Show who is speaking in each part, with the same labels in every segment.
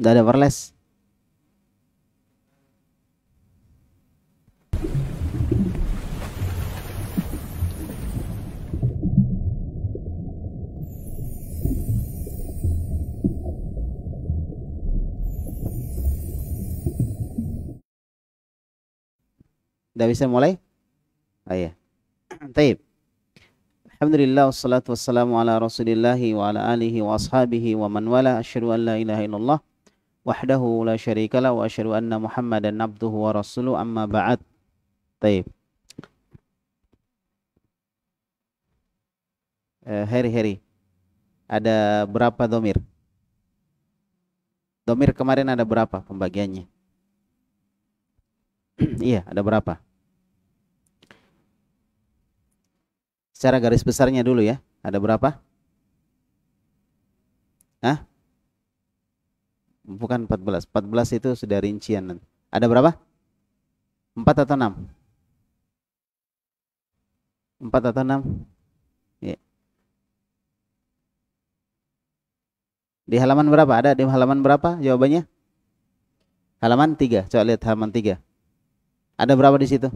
Speaker 1: Udah ada Warles. Udah bisa mulai? Oh iya. Taib. Alhamdulillah wassalatu wassalamu ala rasulillahi wa ala alihi wa ashabihi wa man wala asyhadu an la ilaha illallah wahdahu la syarikalah wa asyhadu anna Muhammadan abduhu wa rasuluh amma ba'd. Taib. Heri. Ada berapa domir? Domir kemarin ada berapa pembagiannya? Iya, ada berapa? Secara garis besarnya dulu ya. Ada berapa? Hah? Bukan 14. 14 itu sudah rincian. Ada berapa? 4 atau 6? 4 atau 6? Ya. Di halaman berapa? Ada di halaman berapa jawabannya? Halaman 3. Coba lihat halaman 3. Ada berapa di situ?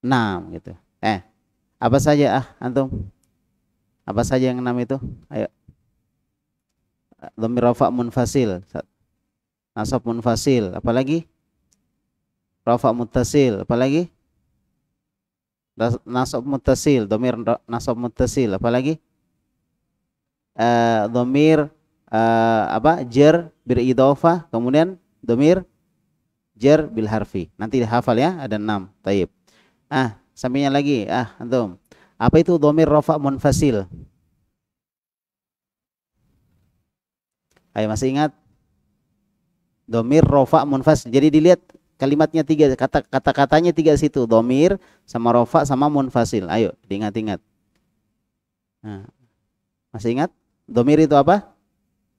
Speaker 1: 6 gitu. Apa saja antum? Apa saja yang 6 itu? Ayo. Dhamir rafa munfasil, nasab munfasil, apalagi? Rafa muttasil, apalagi? Nasab muttasil, dhamir nasab muttasil, apalagi? Dhamir jar bil idhofah, kemudian dhamir jar bil harfi. Nanti hafal ya, ada 6. Taib. Sampainya lagi, antum. Apa itu dhamir rafa munfasil? Ayo, masih ingat? Dhamir rafa munfasil. Jadi dilihat kalimatnya 3, kata-katanya 3 situ, dhamir sama rafa sama munfasil. Ayo, diingat-ingat. Masih ingat? Dhamir itu apa?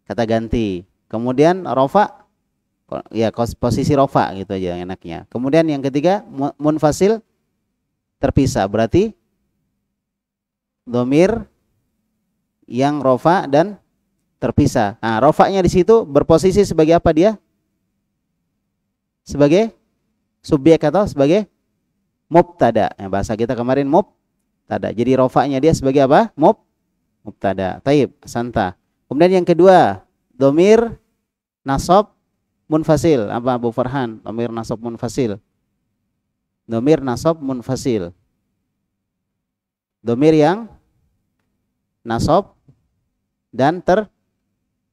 Speaker 1: Kata ganti. Kemudian rafa, ya posisi rafa gitu aja enaknya. Kemudian yang ketiga munfasil, terpisah, berarti dhamir yang rafa dan terpisah. Rafa'nya di situ berposisi sebagai apa dia? Sebagai subjek atau sebagai mubtada. Bahasa kita kemarin mubtada. Jadi rafa'nya dia sebagai apa? Mubtada. Taib, santa. Kemudian yang kedua, dhamir nasab munfasil. Apa Abu Farhan? Dhamir nasab munfasil. Dhamir nasab munfasil. Dhamir yang nasab dan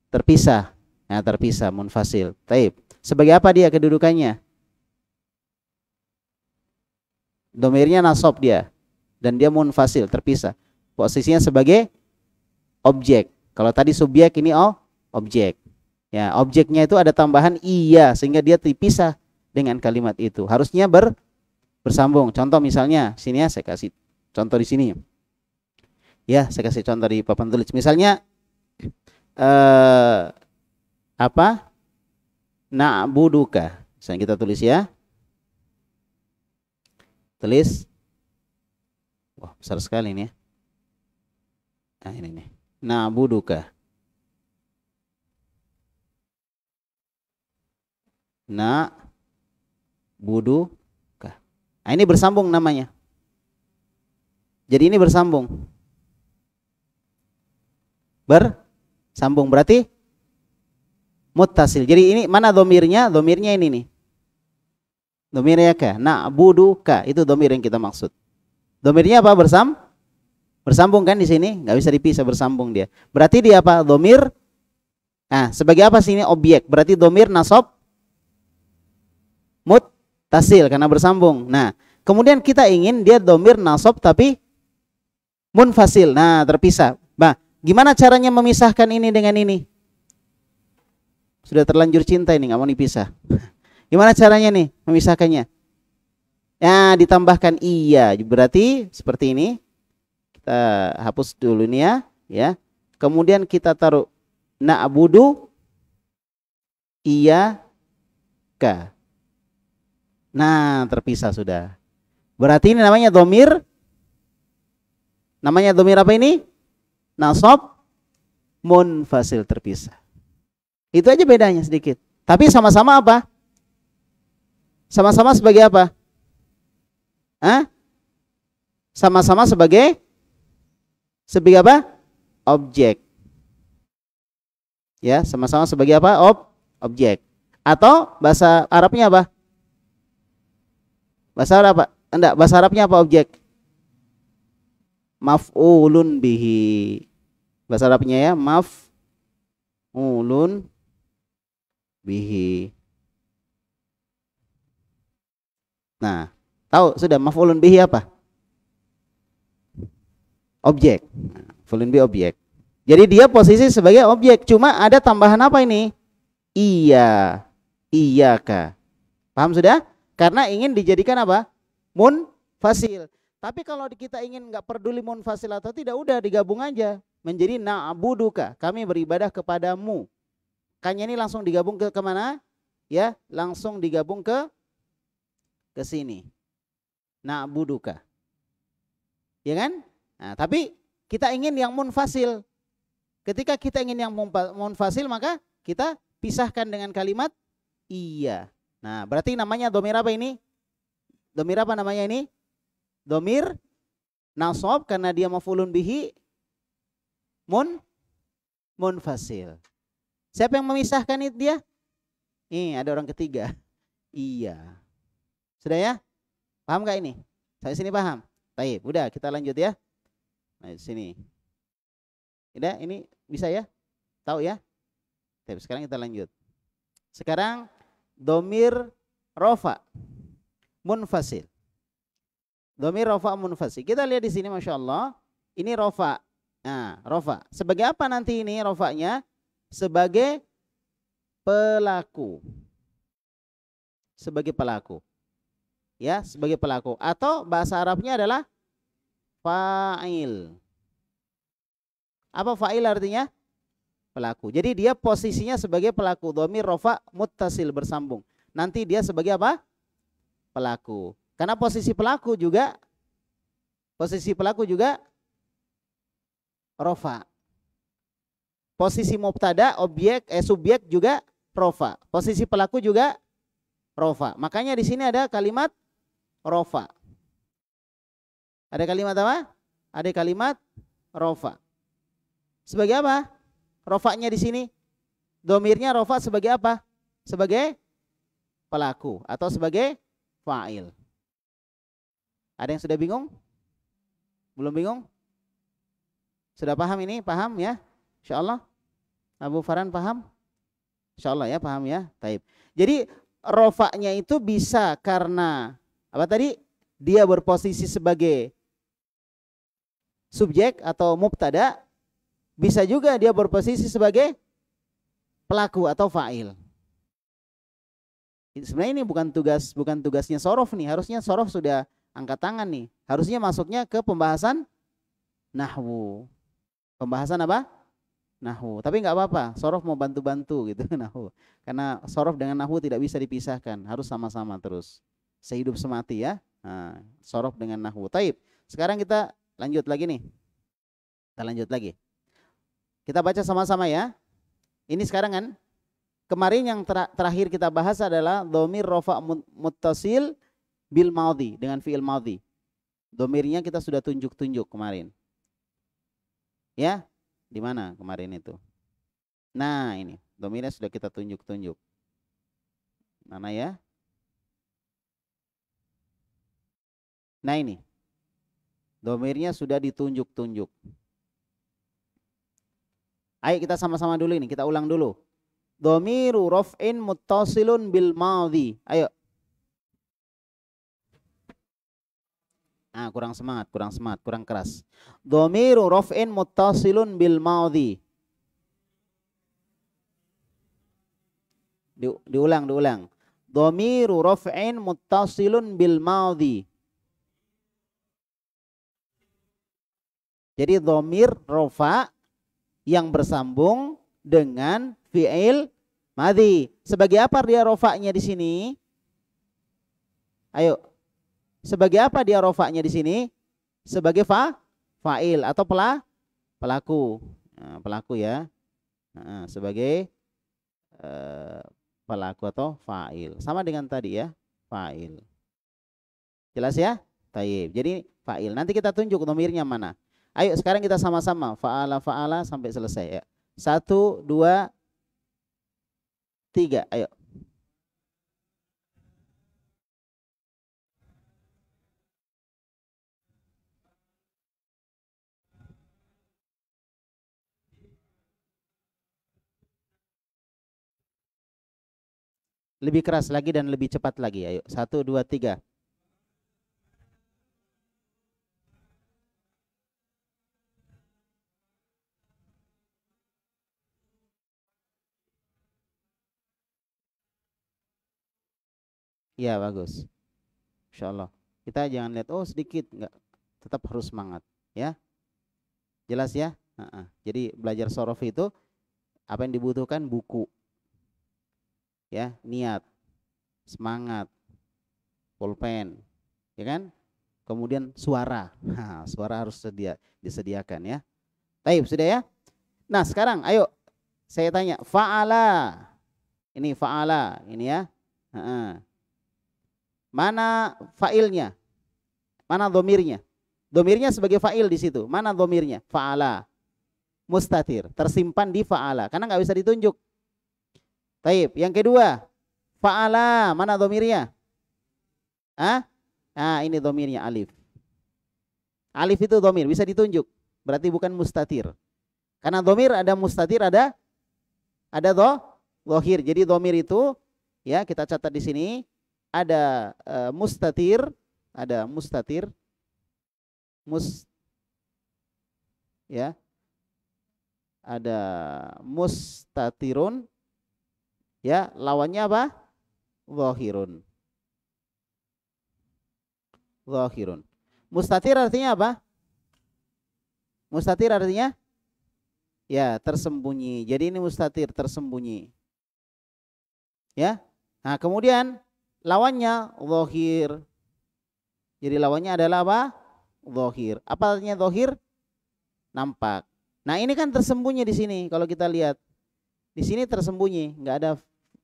Speaker 1: terpisah. Terpisah, munfasil. Taib. Sebagai apa dia kedudukannya? Dhamirnya nasab dia dan dia munfasil, terpisah. Posisinya sebagai objek. Kalau tadi subjek, ini objek. Ya, objeknya itu ada tambahan iya sehingga dia terpisah dengan kalimat itu. Harusnya bersambung. Contoh misalnya, sini ya saya kasih contoh di sini. Ya, saya kasih contoh di papan tulis. Misalnya na'buduka. Misalnya kita tulis ya. Tulis. Wah, besar sekali ini ya. Ini nih. Na'buduka. Na'buduka. Ini bersambung namanya. Jadi ini bersambung. Bersambung berarti muttasil. Jadi ini mana domirnya? Domirnya ini nih. Domirnya ka. Na'buduka. Itu domir yang kita maksud. Domirnya apa? Bersambung kan di sini? Nggak bisa dipisah, bersambung dia. Berarti dia apa? Domir. Sebagai apa sih ini? Objek. Berarti domir nasab muttasil karena bersambung. Kemudian kita ingin dia domir nasab tapi munfasil. Terpisah. Gimana caranya memisahkan ini dengan ini? Sudah terlanjur cinta ini, nggak mau dipisah. Gimana caranya nih memisahkannya? Ditambahkan iya. Berarti seperti ini. Kita hapus dulu ini ya. Kemudian kita taruh na'budu iya ka. Nah, terpisah sudah. Berarti ini namanya domir. Namanya domir apa ini? Nasab munfasil, terpisah. Itu aja bedanya sedikit. Tapi sama-sama apa? Sama-sama sebagai apa? Hah? Sama-sama sebagai apa? Objek. Ya, sama-sama sebagai apa? Objek. Atau bahasa Arabnya apa? Bahasa Arab apa? Enggak, bahasa Arabnya apa objek? Maf'ulun bihi. Bahasa Arabnya ya, maf'ulun bihi. Nah, tahu sudah maf'ulun bihi apa? Objek. Maf'ulun bihi objek. Jadi dia posisi sebagai objek, cuma ada tambahan apa ini? Iya. Iyaka. Paham sudah? Karena ingin dijadikan apa? Munfasil. Tapi kalau kita ingin nggak peduli munfasil atau tidak, udah digabung aja menjadi na'buduka, kami beribadah kepadamu. Makanya ini langsung digabung ke kemana? Ya, langsung digabung ke sini. Na'buduka. Ya kan? Nah, tapi kita ingin yang munfasil. Ketika kita ingin yang munfasil, maka kita pisahkan dengan kalimat iya. Nah, berarti namanya domir apa ini? Domir apa namanya ini? Domir nasab karena dia maf'ulun bihi munfasil. Siapa yang memisahkan itu dia? Ada orang ketiga. Iya. Sudah ya? Paham gak ini? Sampai sini paham? Baik, udah kita lanjut ya. Nah, di sini. Udah, ini bisa ya? Tahu ya? Tapi sekarang kita lanjut. Sekarang domir rofa munfasil. Domir rofa munfasil. Kita lihat di sini, masya Allah. Ini rofa. Nah, rofa. Sebagai apa nanti ini rofanya? Sebagai pelaku. Sebagai pelaku. Ya, sebagai pelaku. Atau bahasa Arabnya adalah fa'il. Apa fa'il artinya? Pelaku. Jadi dia posisinya sebagai pelaku. Domir rofa muttasil, bersambung. Nanti dia sebagai apa? Pelaku. Karena posisi pelaku juga rofa. Posisi mubtada subjek juga rofa. Posisi pelaku juga rofa. Makanya di sini ada kalimat rofa. Ada kalimat apa? Ada kalimat rofa. Sebagai apa? Rofanya di sini. Domirnya rofa sebagai apa? Sebagai pelaku atau sebagai fa'il. Ada yang sudah bingung? Belum bingung? Sudah paham ini? Paham ya? Insyaallah. Abu Farhan paham? Insyaallah ya, paham ya. Taib. Jadi rofanya itu bisa karena apa tadi? Dia berposisi sebagai subjek atau mubtada. Bisa juga dia berposisi sebagai pelaku atau fa'il. Sebenarnya ini bukan tugasnya sorof nih. Harusnya sorof sudah angkat tangan nih. Harusnya masuknya ke pembahasan nahwu. Pembahasan apa? Nahwu. Tapi nggak apa-apa. Sorof mau bantu-bantu gitu nahwu. Karena sorof dengan nahwu tidak bisa dipisahkan. Harus sama-sama terus. Sehidup semati ya. Nah, sorof dengan nahwu. Taib. Sekarang kita lanjut lagi nih. Kita lanjut lagi. Kita baca sama-sama ya. Ini sekarang kan. Kemarin yang terakhir kita bahas adalah domir rofa muttasil bil madhi, dengan fi'il madhi. Domirnya kita sudah tunjuk-tunjuk kemarin. Ya, di mana kemarin itu? Nah, ini domirnya sudah kita tunjuk-tunjuk. Mana ya? Nah, ini. Domirnya sudah ditunjuk-tunjuk. Ayo kita sama-sama dulu ini, kita ulang dulu. Domiru raf'in muttasilun bil madhi. Ayo. Kurang semangat, kurang keras. Domiru raf'in muttasilun bil madhi. Diulang. Domiru raf'in muttasilun bil madhi. Jadi domir rofa yang bersambung dengan fi'il madhi. Sebagai apa dia rofaknya di sini? Ayo. Sebagai apa dia rofaknya di sini? Sebagai fa'il atau pelaku. Nah, pelaku ya. Nah, sebagai pelaku atau fa'il. Sama dengan tadi ya, fa'il. Jelas ya? Taib. Jadi fa'il. Nanti kita tunjuk domirnya mana. Ayo sekarang kita sama-sama fa'ala sampai selesai ya. 1, 2, 3. Ayo. Lebih keras lagi dan lebih cepat lagi. Ayo. 1, 2, 3. Iya bagus. Insya Allah. Kita jangan lihat oh sedikit, enggak. Tetap harus semangat, ya. Jelas ya? Jadi belajar sorof itu apa yang dibutuhkan buku, ya, niat, semangat, pulpen, ya kan? Kemudian suara, suara harus disediakan ya. Taib sudah ya. Nah sekarang ayo saya tanya fa'ala, ini fa'ala ini ya. Mana fa'ilnya? Mana domirnya? Domirnya sebagai fa'il di situ. Mana domirnya? Fa'ala. Mustatir. Tersimpan di fa'ala. Karena nggak bisa ditunjuk. Taib. Yang kedua. Fa'ala. Mana domirnya? Nah ini domirnya alif. Alif itu domir. Bisa ditunjuk. Berarti bukan mustatir. Karena domir ada mustatir ada dohir. Jadi domir itu ya kita catat di sini. Ada mustatir, ya, ada mustatirun, ya, lawannya apa? Zahirun. Mustatir artinya apa? Mustatir artinya ya tersembunyi. Jadi ini mustatir tersembunyi, ya. Nah kemudian lawannya zahir. Jadi lawannya adalah apa? Zahir. Apa artinya zahir? Nampak. Nah, ini kan tersembunyi di sini kalau kita lihat. Di sini tersembunyi, enggak ada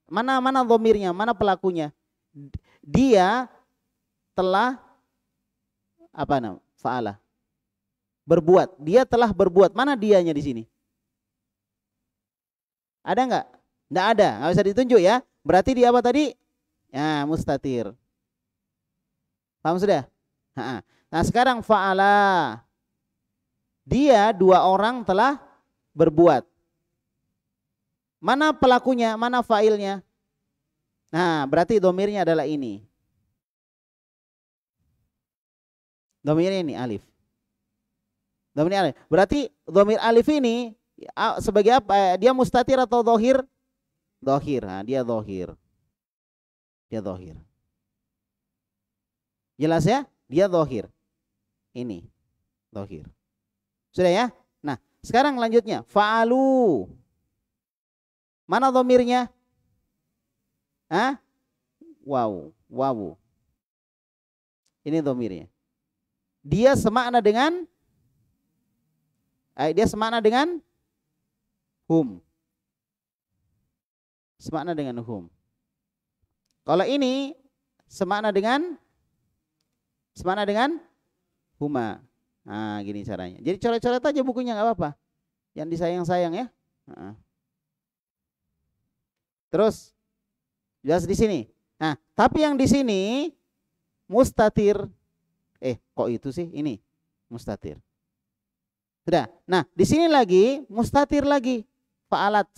Speaker 1: mana dhamirnya, mana pelakunya. Dia telah apa namanya? Fa'ala. Berbuat. Dia telah berbuat. Mana dianya di sini? Ada enggak? Enggak ada. Enggak bisa ditunjuk ya. Berarti dia apa tadi? Ya, mustatir. Paham sudah? Nah, sekarang fa'ala. Dia dua orang telah berbuat. Mana pelakunya? Mana fa'ilnya? Nah, berarti domirnya adalah ini. Domirnya ini alif. Domirnya alif. Berarti domir alif ini sebagai apa? Dia mustatir atau dohir? Dohir. Nah, dia dohir. Dia dohir. Jelas ya? Dia dohir. Ini dohir. Sudah ya? Nah sekarang lanjutnya fa'alu. Mana domirnya? Wow. Ini domirnya. Dia semakna dengan hum. Semakna dengan hum. Kalau ini semakna dengan huma. Nah, gini caranya. Jadi coret-coret aja bukunya nggak apa-apa. Yang disayang-sayang ya. Terus jelas di sini. Nah, tapi yang di sini mustatir. Kok itu sih? Ini mustatir. Sudah. Nah, di sini lagi mustatir lagi. Fa'alat.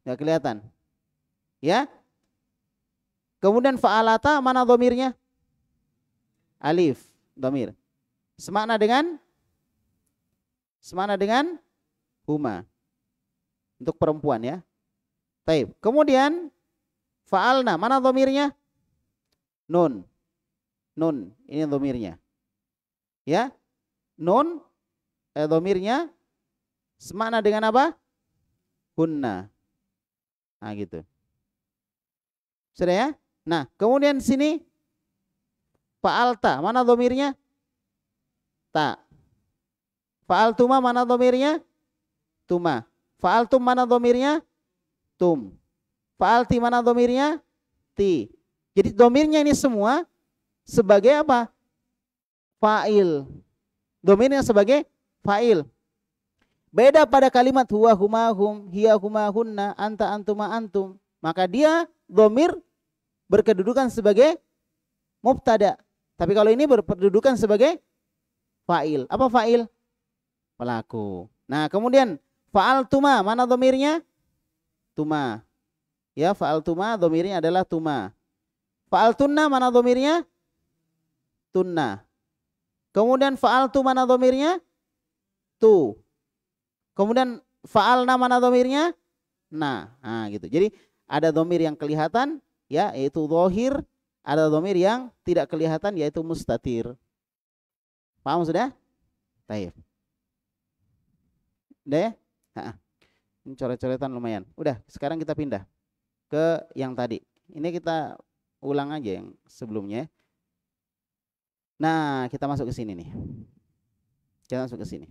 Speaker 1: Nggak kelihatan. Ya. Kemudian fa'alata mana domirnya? Alif, domir. Semakna dengan huma. Untuk perempuan ya. Taib. Kemudian fa'alna mana domirnya? Nun. Ini domirnya. Ya. Nun domirnya semakna dengan apa? Hunna. Nah, gitu. Sudah ya? Nah, kemudian di sini fa'alta, mana domirnya? Ta. Fa'altuma, mana domirnya? Tuma. Fa'altum, mana domirnya? Tum. Fa'alti, mana domirnya? Ti. Jadi domirnya ini semua sebagai apa? Fa'il. Domirnya sebagai fa'il. Beda pada kalimat huwa huma hum, hiya huma hunna, anta antuma antum. Maka dia domir berkedudukan sebagai mubtada. Tapi kalau ini berkedudukan sebagai fa'il. Apa fa'il? Pelaku. Nah, kemudian fa'al tuma, mana domirnya? Tuma. Ya, fa'al tuma domirnya adalah tuma. Fa'al tunna, mana domirnya? Tunna. Kemudian fa'al tu, mana domirnya? Tu. Kemudian fa'alna, mana domirnya? Nah, gitu. Jadi ada domir yang kelihatan, ya, yaitu zahir. Ada domir yang tidak kelihatan, yaitu mustatir. Paham sudah? Baik. Udah ya? Ini coret-coretan lumayan. Udah, sekarang kita pindah ke yang tadi. Ini kita ulang aja yang sebelumnya. Nah, kita masuk ke sini nih. Kita masuk ke sini.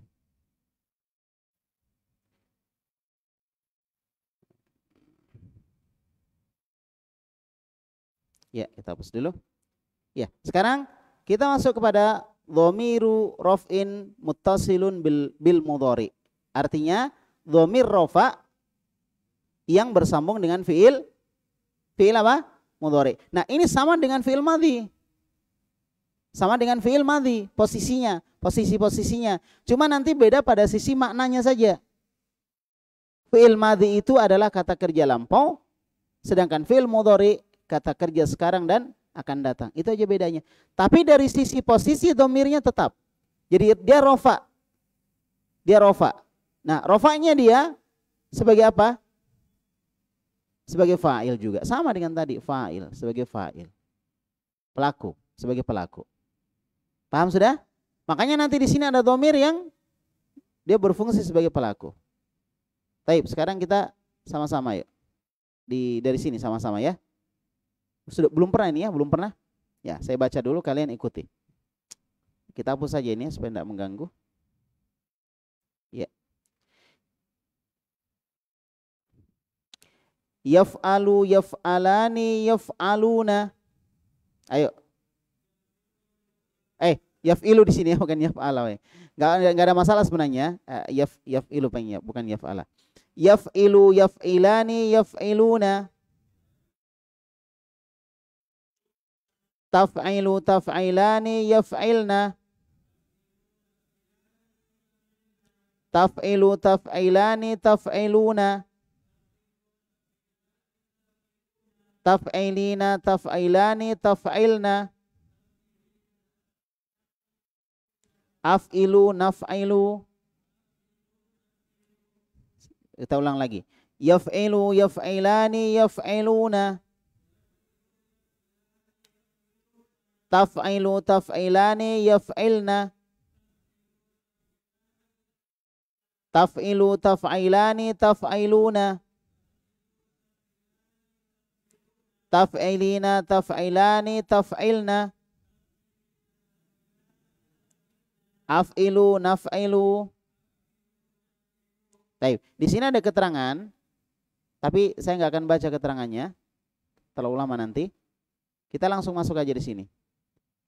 Speaker 1: Ya, kita hapus dulu. Ya, sekarang kita masuk kepada dhamiru raf'in muttasilun bil mudhari. Artinya dhamir rafa yang bersambung dengan fiil apa? Mudhari. Nah, ini sama dengan fiil madhi. Sama dengan fiil madhi, posisi-posisinya. Cuma nanti beda pada sisi maknanya saja. Fiil madhi itu adalah kata kerja lampau, sedangkan fiil mudhari kata kerja sekarang dan akan datang. Itu aja bedanya. Tapi dari sisi posisi domirnya tetap. Jadi dia rofa. Dia rofa. Nah, rofanya dia sebagai apa? Sebagai fa'il juga. Sama dengan tadi, fa'il sebagai fa'il. Pelaku sebagai pelaku. Paham sudah? Makanya nanti di sini ada domir yang dia berfungsi sebagai pelaku. Baik, sekarang kita sama-sama yuk. Dari sini sama-sama ya. Sudah belum pernah ini ya, belum pernah. Ya, saya baca dulu, kalian ikuti. Kita hapus saja ini supaya tidak mengganggu. Ya. Yaf'alu, yaf'alani, yaf'aluna. Ayo. Yaf'ilu di sini ya, bukan yaf'ala. Enggak ada masalah sebenarnya. Yaf'ilu pengen, bukan yaf'ala. Yaf'ilu, yaf'ilani, yaf'iluna. Taf'ilu, taf'ilani, yaf'ilna. Taf'ilu, taf'ilani, taf'iluna. Taf'ilina, taf'ilani, taf'ilna. Af'ilu, naf'ilu. Kita ulang lagi. Yaf'ilu, yaf'ilani, yaf'iluna. Taf'ilu, taf'ilani, yaf'ilna. Taf'ilu, taf'ilani, taf'iluna. Taf'ilina, taf'ilani, taf'ilna. Af'ilu, naf'ilu. Baik, di sini ada keterangan, tapi saya nggak akan baca keterangannya, terlalu lama nanti. Kita langsung masuk aja di sini.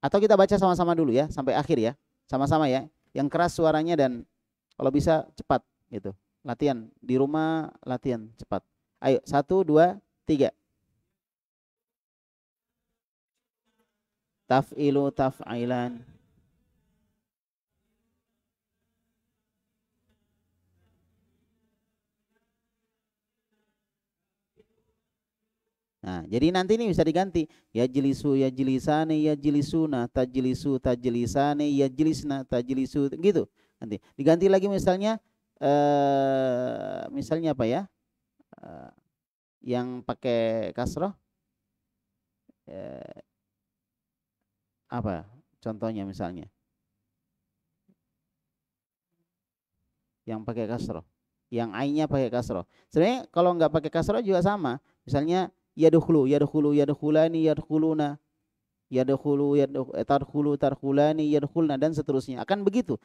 Speaker 1: Atau kita baca sama-sama dulu ya, sampai akhir ya, sama-sama ya. Yang keras suaranya dan kalau bisa cepat gitu. Latihan di rumah, latihan cepat. Ayo, 1, 2, 3. Taf'ilu, taf'ilan. Nah, jadi nanti ini bisa diganti. Yajlisu, yajlisani, yajlisuna, tajlisu, tajlisani, yajlisna, tajlisu, gitu. Nanti diganti lagi misalnya misalnya apa ya? Yang pakai kasroh. Apa contohnya misalnya? Yang pakai kasroh. Yang ainnya pakai kasroh. Sebenarnya kalau nggak pakai kasroh juga sama. Misalnya yadkhulu, yadkhulu, yadkhulani, yadkhuluna, yadkhulu, tadkhulu, tadkhulani, yadkhulna, dan seterusnya. Akan begitu.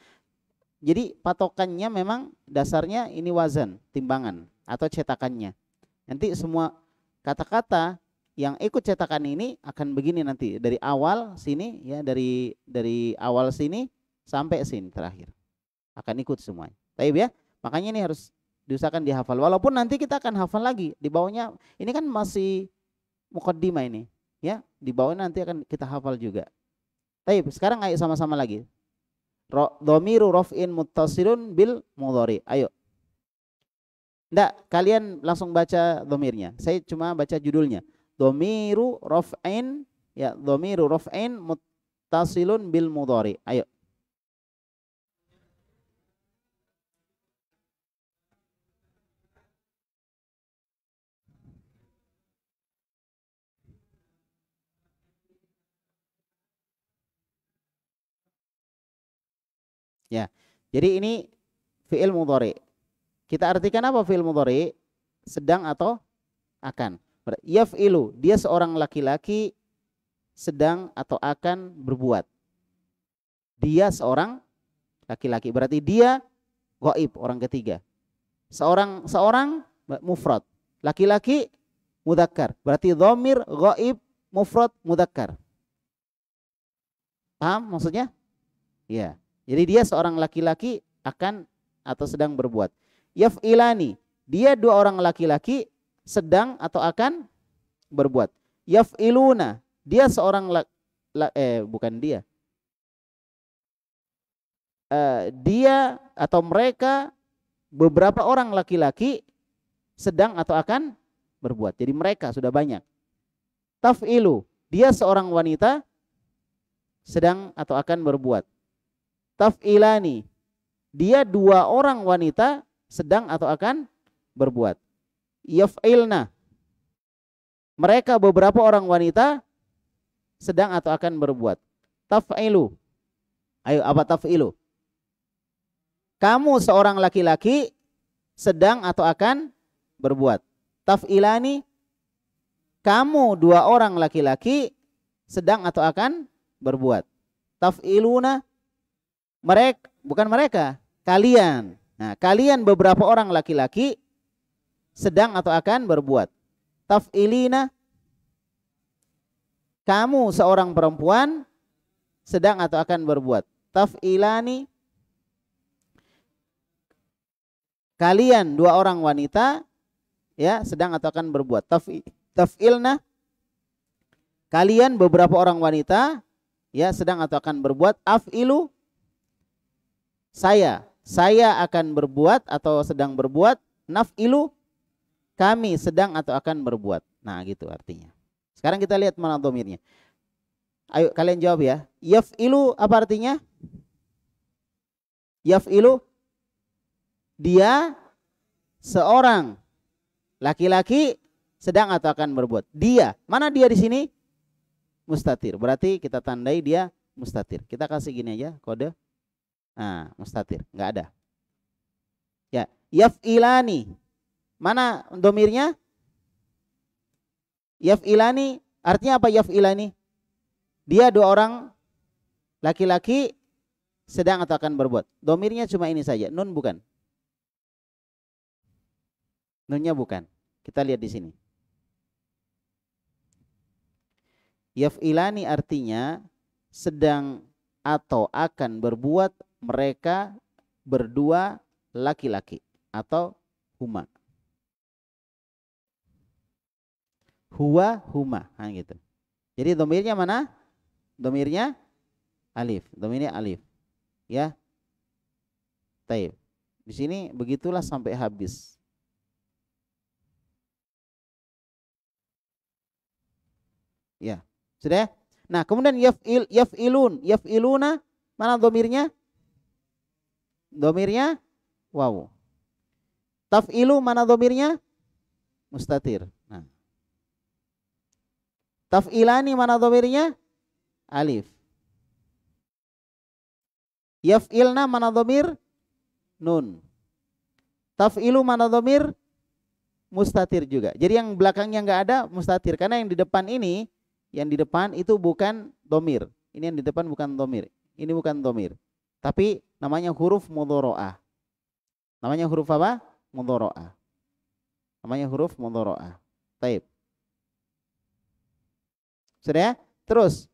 Speaker 1: Jadi patokannya memang dasarnya ini wazan, timbangan atau cetakannya. Nanti semua kata-kata yang ikut cetakan ini akan begini nanti dari awal sini ya, dari awal sini sampai sini terakhir akan ikut semuanya. Baik ya, makanya ini harus diusahakan dihafal. Walaupun nanti kita akan hafal lagi di bawahnya. Ini kan masih muqaddimah ini ya, di bawahnya nanti akan kita hafal juga. Baik, sekarang ayo sama-sama lagi. Dhamiru raf'in muttasilun bil mudhari. Ayo. Enggak, kalian langsung baca dhamirnya. Saya cuma baca judulnya. Dhamiru raf'in, ya, dhamiru raf'in muttasilun bil mudhari. Ayo. Ya. Jadi ini fi'il mudhari. Kita artikan apa fi'il mudhari? Sedang atau akan. Yaf'ilu, dia seorang laki-laki sedang atau akan berbuat. Dia seorang laki-laki, berarti dia ghaib, orang ketiga. Seorang mufrad. Laki-laki mudzakkar, berarti dhamir ghaib mufrad mudzakkar. Paham maksudnya? Ya. Jadi dia seorang laki-laki akan atau sedang berbuat. Yaf'ilani, dia dua orang laki-laki sedang atau akan berbuat. Yaf'iluna, dia seorang bukan dia. Dia atau mereka beberapa orang laki-laki sedang atau akan berbuat. Jadi mereka sudah banyak. Taf'ilu, dia seorang wanita sedang atau akan berbuat. Taf'ilani, dia dua orang wanita sedang atau akan berbuat. Yaf'ilna, mereka beberapa orang wanita sedang atau akan berbuat. Taf'ilu, ayo apa taf'ilu? Kamu seorang laki-laki sedang atau akan berbuat. Taf'ilani, kamu dua orang laki-laki sedang atau akan berbuat. Taf'iluna, mereka, bukan mereka, kalian. Nah, kalian beberapa orang laki-laki sedang atau akan berbuat. Taf'ilina, kamu seorang perempuan sedang atau akan berbuat. Taf'ilani, kalian dua orang wanita ya sedang atau akan berbuat. Taf'ilna, kalian beberapa orang wanita ya sedang atau akan berbuat. Af'ilu, saya akan berbuat atau sedang berbuat. Naf'ilu, kami sedang atau akan berbuat. Nah, gitu artinya. Sekarang kita lihat mana dhamirnya. Ayo kalian jawab ya. Yaf'ilu apa artinya? Yaf'ilu, dia seorang laki-laki sedang atau akan berbuat. Dia, mana dia di sini? Mustatir. Berarti kita tandai dia mustatir. Kita kasih gini aja kode. Nah, mustatir, enggak ada. Ya, yaf'ilani. Mana dhamirnya? Yaf'ilani, artinya apa yaf'ilani? Dia dua orang laki-laki sedang atau akan berbuat. Dhamirnya cuma ini saja, nun bukan. Nunnya bukan. Kita lihat di sini. Yaf'ilani artinya sedang atau akan berbuat mereka berdua laki-laki atau huma. Huwa, huma, nah, gitu. Jadi dhamirnya mana? Dhamirnya alif. Dhamirnya alif. Ya. Taib. Di sini begitulah sampai habis. Ya. Sudah? Nah, kemudian yaf'ilun, yaf'iluna, mana dhamirnya? Dhamirnya waw. Taf'ilu, mana dhamirnya? Mustatir. Nah. Taf'ilani, mana dhamirnya? Alif. Yaf'ilna, mana dhamir? Nun. Taf'ilu mana domir? Mustatir juga. Jadi yang belakangnya nggak ada mustatir. Karena yang di depan ini, yang di depan itu bukan domir. Ini yang di depan bukan domir. Ini bukan domir. Tapi namanya huruf mudhoro'ah. Namanya huruf apa? Mudhoro'ah. Namanya huruf mudhoro'ah. Taib. Sudah ya? Terus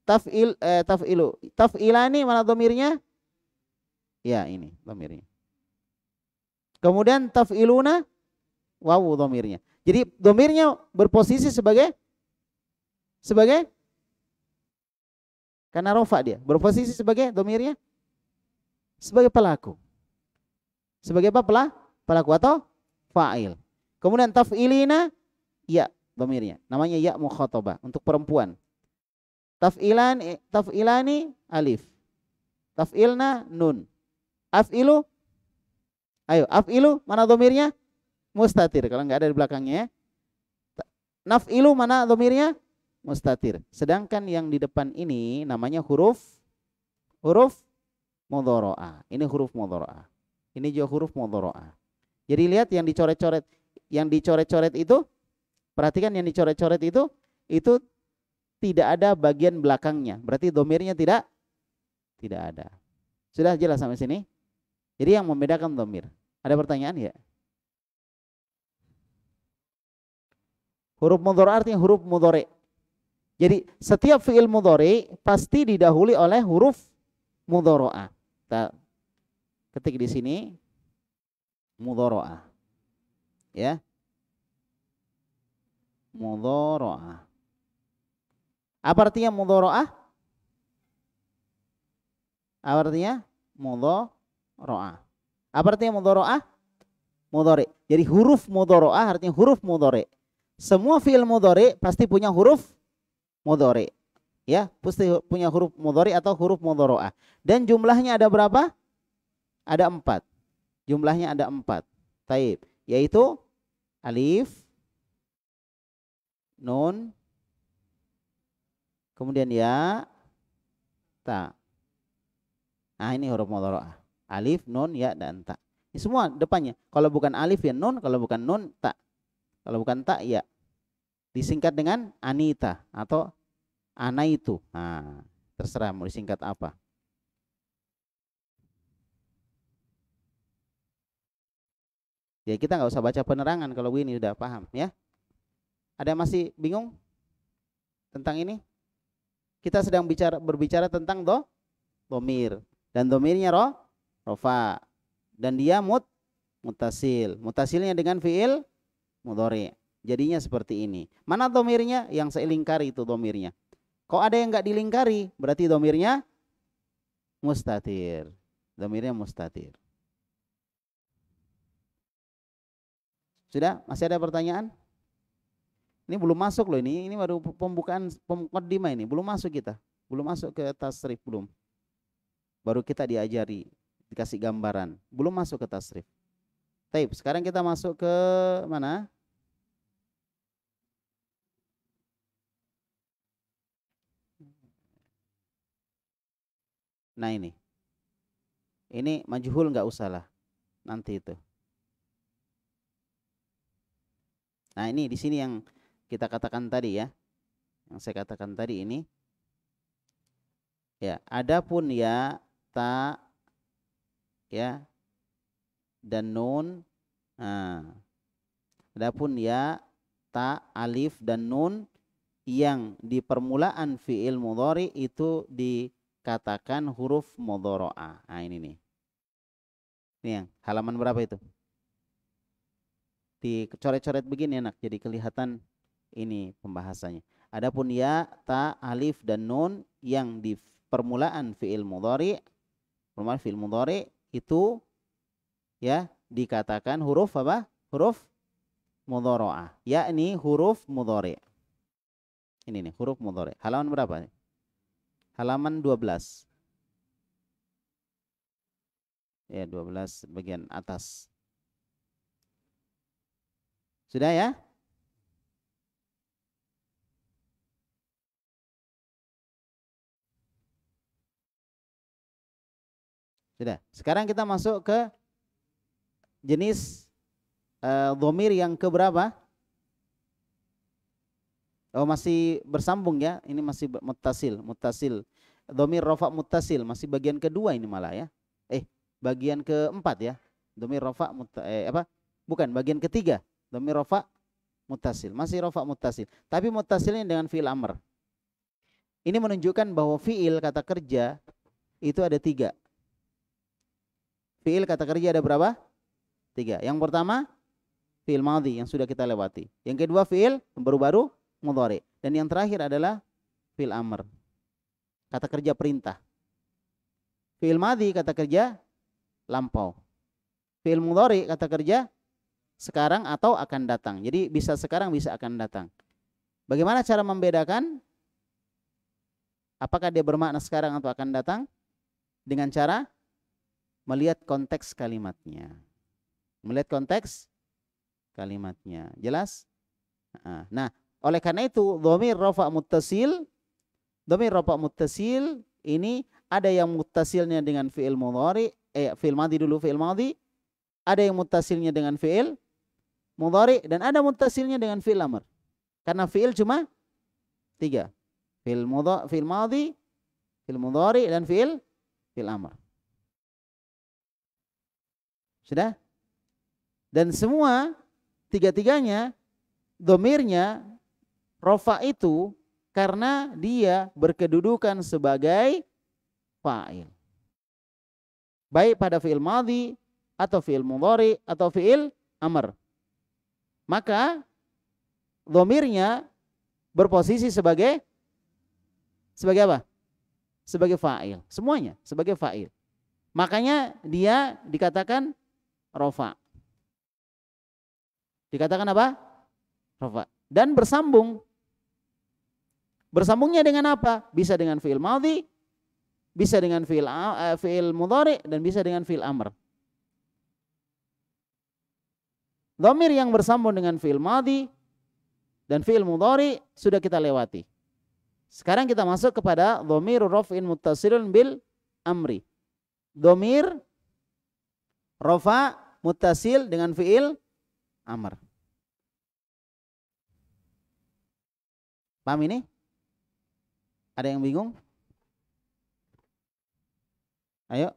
Speaker 1: taf'ilu. Taf'ilani mana domirnya? Ya, ini domirnya. Kemudian taf'iluna wawu domirnya. Jadi domirnya berposisi sebagai karena rofa dia berposisi sebagai domirnya sebagai pelaku. Sebagai apa? Pelaku atau fa'il. Kemudian taf'ilina ya domirnya. Namanya ya mukhatabah untuk perempuan. Taf'ilani alif. Taf'ilna nun. Af'ilu ayo af'ilu mana domirnya? Mustatir kalau nggak ada di belakangnya. Naf'ilu mana domirnya? Mustatir. Sedangkan yang di depan ini namanya huruf mudhoro'ah. Ini huruf mudhoro'ah. Ini juga huruf mudhoro'ah. Jadi lihat yang dicoret-coret itu, perhatikan yang dicoret-coret itu tidak ada bagian belakangnya. Berarti domirnya tidak ada. Sudah jelas sampai sini? Jadi yang membedakan domir. Ada pertanyaan ya? Huruf mudhari artinya huruf mudhari. Jadi setiap fiil mudhari pasti didahului oleh huruf mudhoro'ah. Kita ketik di sini mudhoro'ah. Ya. Mudhoro'ah. Apa artinya mudhoro'ah? Apa artinya mudhoro'ah? Apa artinya mudhoro'ah? Mudhari. Jadi huruf mudhoro'ah artinya huruf mudhari. Semua fiil mudhari pasti punya huruf mudhari. Ya, pasti punya huruf mudhari atau huruf mudhoro'ah. Dan jumlahnya ada berapa? Ada 4. Jumlahnya ada 4. Taib. Yaitu alif, nun, kemudian ya, ta. Nah ini huruf mudhoro'ah. Alif, nun, ya, dan ta. Ini semua depannya. Kalau bukan alif ya nun, kalau bukan nun, ta. Kalau bukan tak ya disingkat dengan Anita atau Anaitu. Nah, terserah mau disingkat apa. Ya kita nggak usah baca penerangan kalau ini udah paham ya. Ada yang masih bingung tentang ini? Kita sedang berbicara tentang domir dan domirnya rofa dan dia mutasil. Mutasilnya dengan fiil mudhari. Jadinya seperti ini. Mana domirnya? Yang saya lingkari itu domirnya. Kok ada yang nggak dilingkari? Berarti domirnya mustatir. Domirnya mustatir. Sudah? Masih ada pertanyaan? Ini belum masuk loh ini. Ini baru pembukaan muqaddimah ini. Belum masuk kita. Belum masuk ke tasrif belum. Baru kita diajari, dikasih gambaran. Belum masuk ke tasrif. Baik, sekarang kita masuk ke mana? Nah ini majhul nggak usah lah nanti itu. Nah ini di sini yang kita katakan tadi ya, yang saya katakan tadi ini. Ya, adapun ya, ta, ya, dan nun. Nah, adapun ya, ta, alif dan nun yang di permulaan fiil mudhari itu dikatakan huruf mudhoro'ah. Nah ini nih. Ini yang halaman berapa itu? Dicoret-coret begini enak jadi kelihatan ini pembahasannya. Adapun ya, ta, alif dan nun yang di permulaan fiil mudhari, permulaan fiil mudhari itu ya dikatakan huruf apa? Huruf mudhoro'ah. Yakni huruf mudhari. Ini nih huruf mudhari. Halaman berapa? Halaman 12. Ya 12 bagian atas. Sudah ya? Sudah. Sekarang kita masuk ke jenis dhamir yang keberapa? Oh, masih bersambung ya. Ini masih muttasil, muttasil. Dhamir rafa muttasil masih bagian kedua ini malah ya. Bagian keempat ya. Dhamir rafa bukan, bagian ketiga. Dhamir rafa muttasil, masih rafa muttasil. Tapi muttasilnya dengan fi'il amr. Ini menunjukkan bahwa fi'il kata kerja itu ada 3. Fi'il kata kerja ada berapa? 3. Yang pertama fi'il madhi yang sudah kita lewati. Yang kedua fi'il baru-baru mudhari. Dan yang terakhir adalah fi'il amr, kata kerja perintah. Fi'il madhi kata kerja lampau. Fi'il mudhari kata kerja sekarang atau akan datang. Jadi bisa sekarang, bisa akan datang. Bagaimana cara membedakan apakah dia bermakna sekarang atau akan datang? Dengan cara melihat konteks kalimatnya. Melihat konteks kalimatnya. Jelas? Nah, oleh karena itu dhamir rafa muttasil, ini ada yang muttasilnya dengan fi'il mudhari, fi'il madhi dulu, fi'il madhi. Ada yang muttasilnya dengan fi'il mudhari dan ada muttasilnya dengan fi'il amr. Karena fi'il cuma 3. Fi'il madhi, fi'il mudhari dan fi'il amr. Sudah? Dan semua 3-tiganya dhamirnya rafa itu karena dia berkedudukan sebagai fa'il. Baik pada fi'il madhi atau fi'il mudhari atau fi'il amr. Maka dhamirnya berposisi sebagai apa? Sebagai fa'il. Semuanya sebagai fa'il. Makanya dia dikatakan rafa. Dikatakan apa? Rafa. Dan bersambung. Bersambungnya dengan apa? Bisa dengan fi'il madhi, bisa dengan fi'il mudhari dan bisa dengan fi'il amr. Dhamir yang bersambung dengan fi'il madhi dan fi'il mudhari sudah kita lewati. Sekarang kita masuk kepada dhamirur raf'in muttasilun bil amri. Dhamir rafa muttasil dengan fi'il amr. Paham ini? Ada yang bingung? Ayo.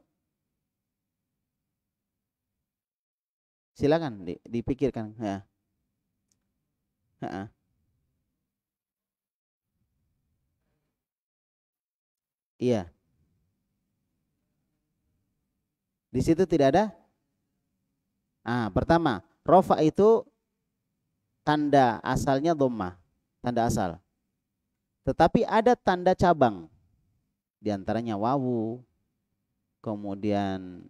Speaker 1: Silakan dipikirkan. Ya. Iya. Di situ tidak ada. Pertama, rafa itu tanda asalnya dhammah, tanda asal. Tetapi ada tanda cabang, di antaranya wawu, kemudian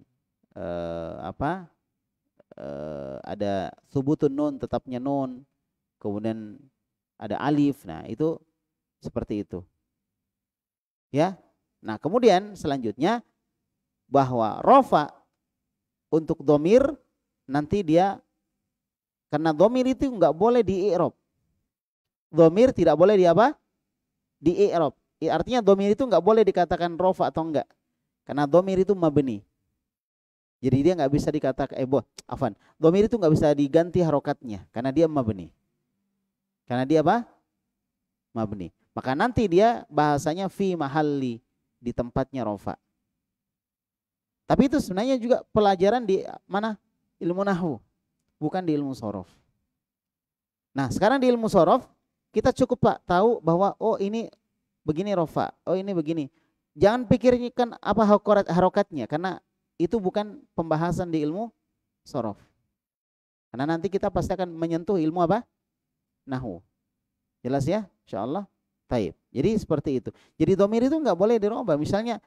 Speaker 1: ada thubutun nun, tetapnya nun, kemudian ada alif. Nah, itu seperti itu. Ya. Nah, kemudian selanjutnya bahwa rafa untuk dhamir nanti dia, karena dhamir itu enggak boleh di i'rab. Dhamir tidak boleh di apa? Di i'rab. Artinya dhamir itu enggak boleh dikatakan rafa atau enggak. Karena dhamir itu mabni. Jadi dia enggak bisa dikatakan dhamir itu enggak bisa diganti harokatnya karena dia mabni. Karena dia apa? Mabni. Maka nanti dia bahasanya fi mahalli, di tempatnya rafa. Tapi itu sebenarnya juga pelajaran di mana? Ilmu nahwu, bukan di ilmu shorof. Nah, sekarang di ilmu shorof kita cukup tahu bahwa ini begini rafa, ini begini. Jangan pikirkan apa harokatnya, karena itu bukan pembahasan di ilmu shorof. Karena nanti kita pasti akan menyentuh ilmu apa? Nahwu. Jelas ya? Insyaallah. Taib. Jadi seperti itu. Jadi dhamir itu enggak boleh dirubah. Misalnya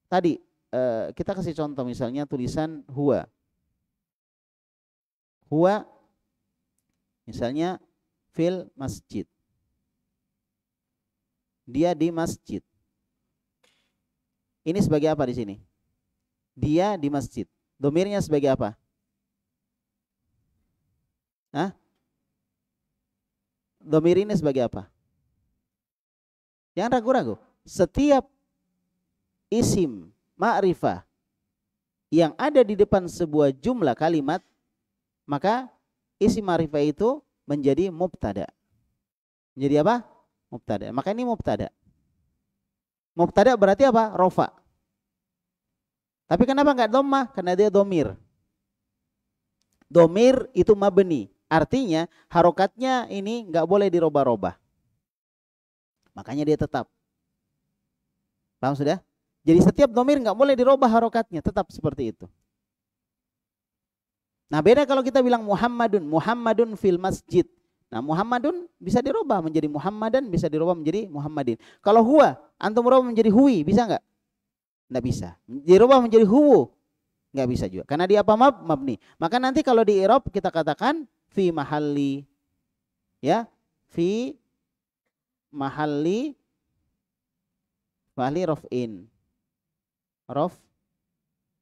Speaker 1: tadi kita kasih contoh, misalnya tulisan huwa. Huwa misalnya fil masjid. Dia di masjid. Ini sebagai apa di sini? Dia di masjid. Dhamirnya sebagai apa? Dhamir ini sebagai apa? Jangan ragu-ragu. Setiap isim ma'rifah yang ada di depan sebuah jumlah kalimat maka isim ma'rifah itu menjadi mubtada. Menjadi apa? Mubtada. Maka ini mubtada. Mubtada berarti apa? Rofa. Tapi kenapa enggak dhammah? Karena dia domir. Domir itu mabni. Artinya harokatnya ini enggak boleh dirubah-rubah. Makanya dia tetap. Paham sudah? Jadi setiap domir nggak boleh dirubah harokatnya, tetap seperti itu. Nah beda kalau kita bilang Muhammadun, Muhammadun fil masjid. Nah Muhammadun bisa dirubah menjadi Muhammadan, bisa dirubah menjadi Muhammadin. Kalau huwa, antum rubah menjadi huwi, bisa nggak? Nggak bisa. Dirubah menjadi huwu, nggak bisa juga. Karena dia apa? Mabni. Maka nanti kalau di i'rab kita katakan fi mahalli, ya, fi mahalli rof'in. Rof,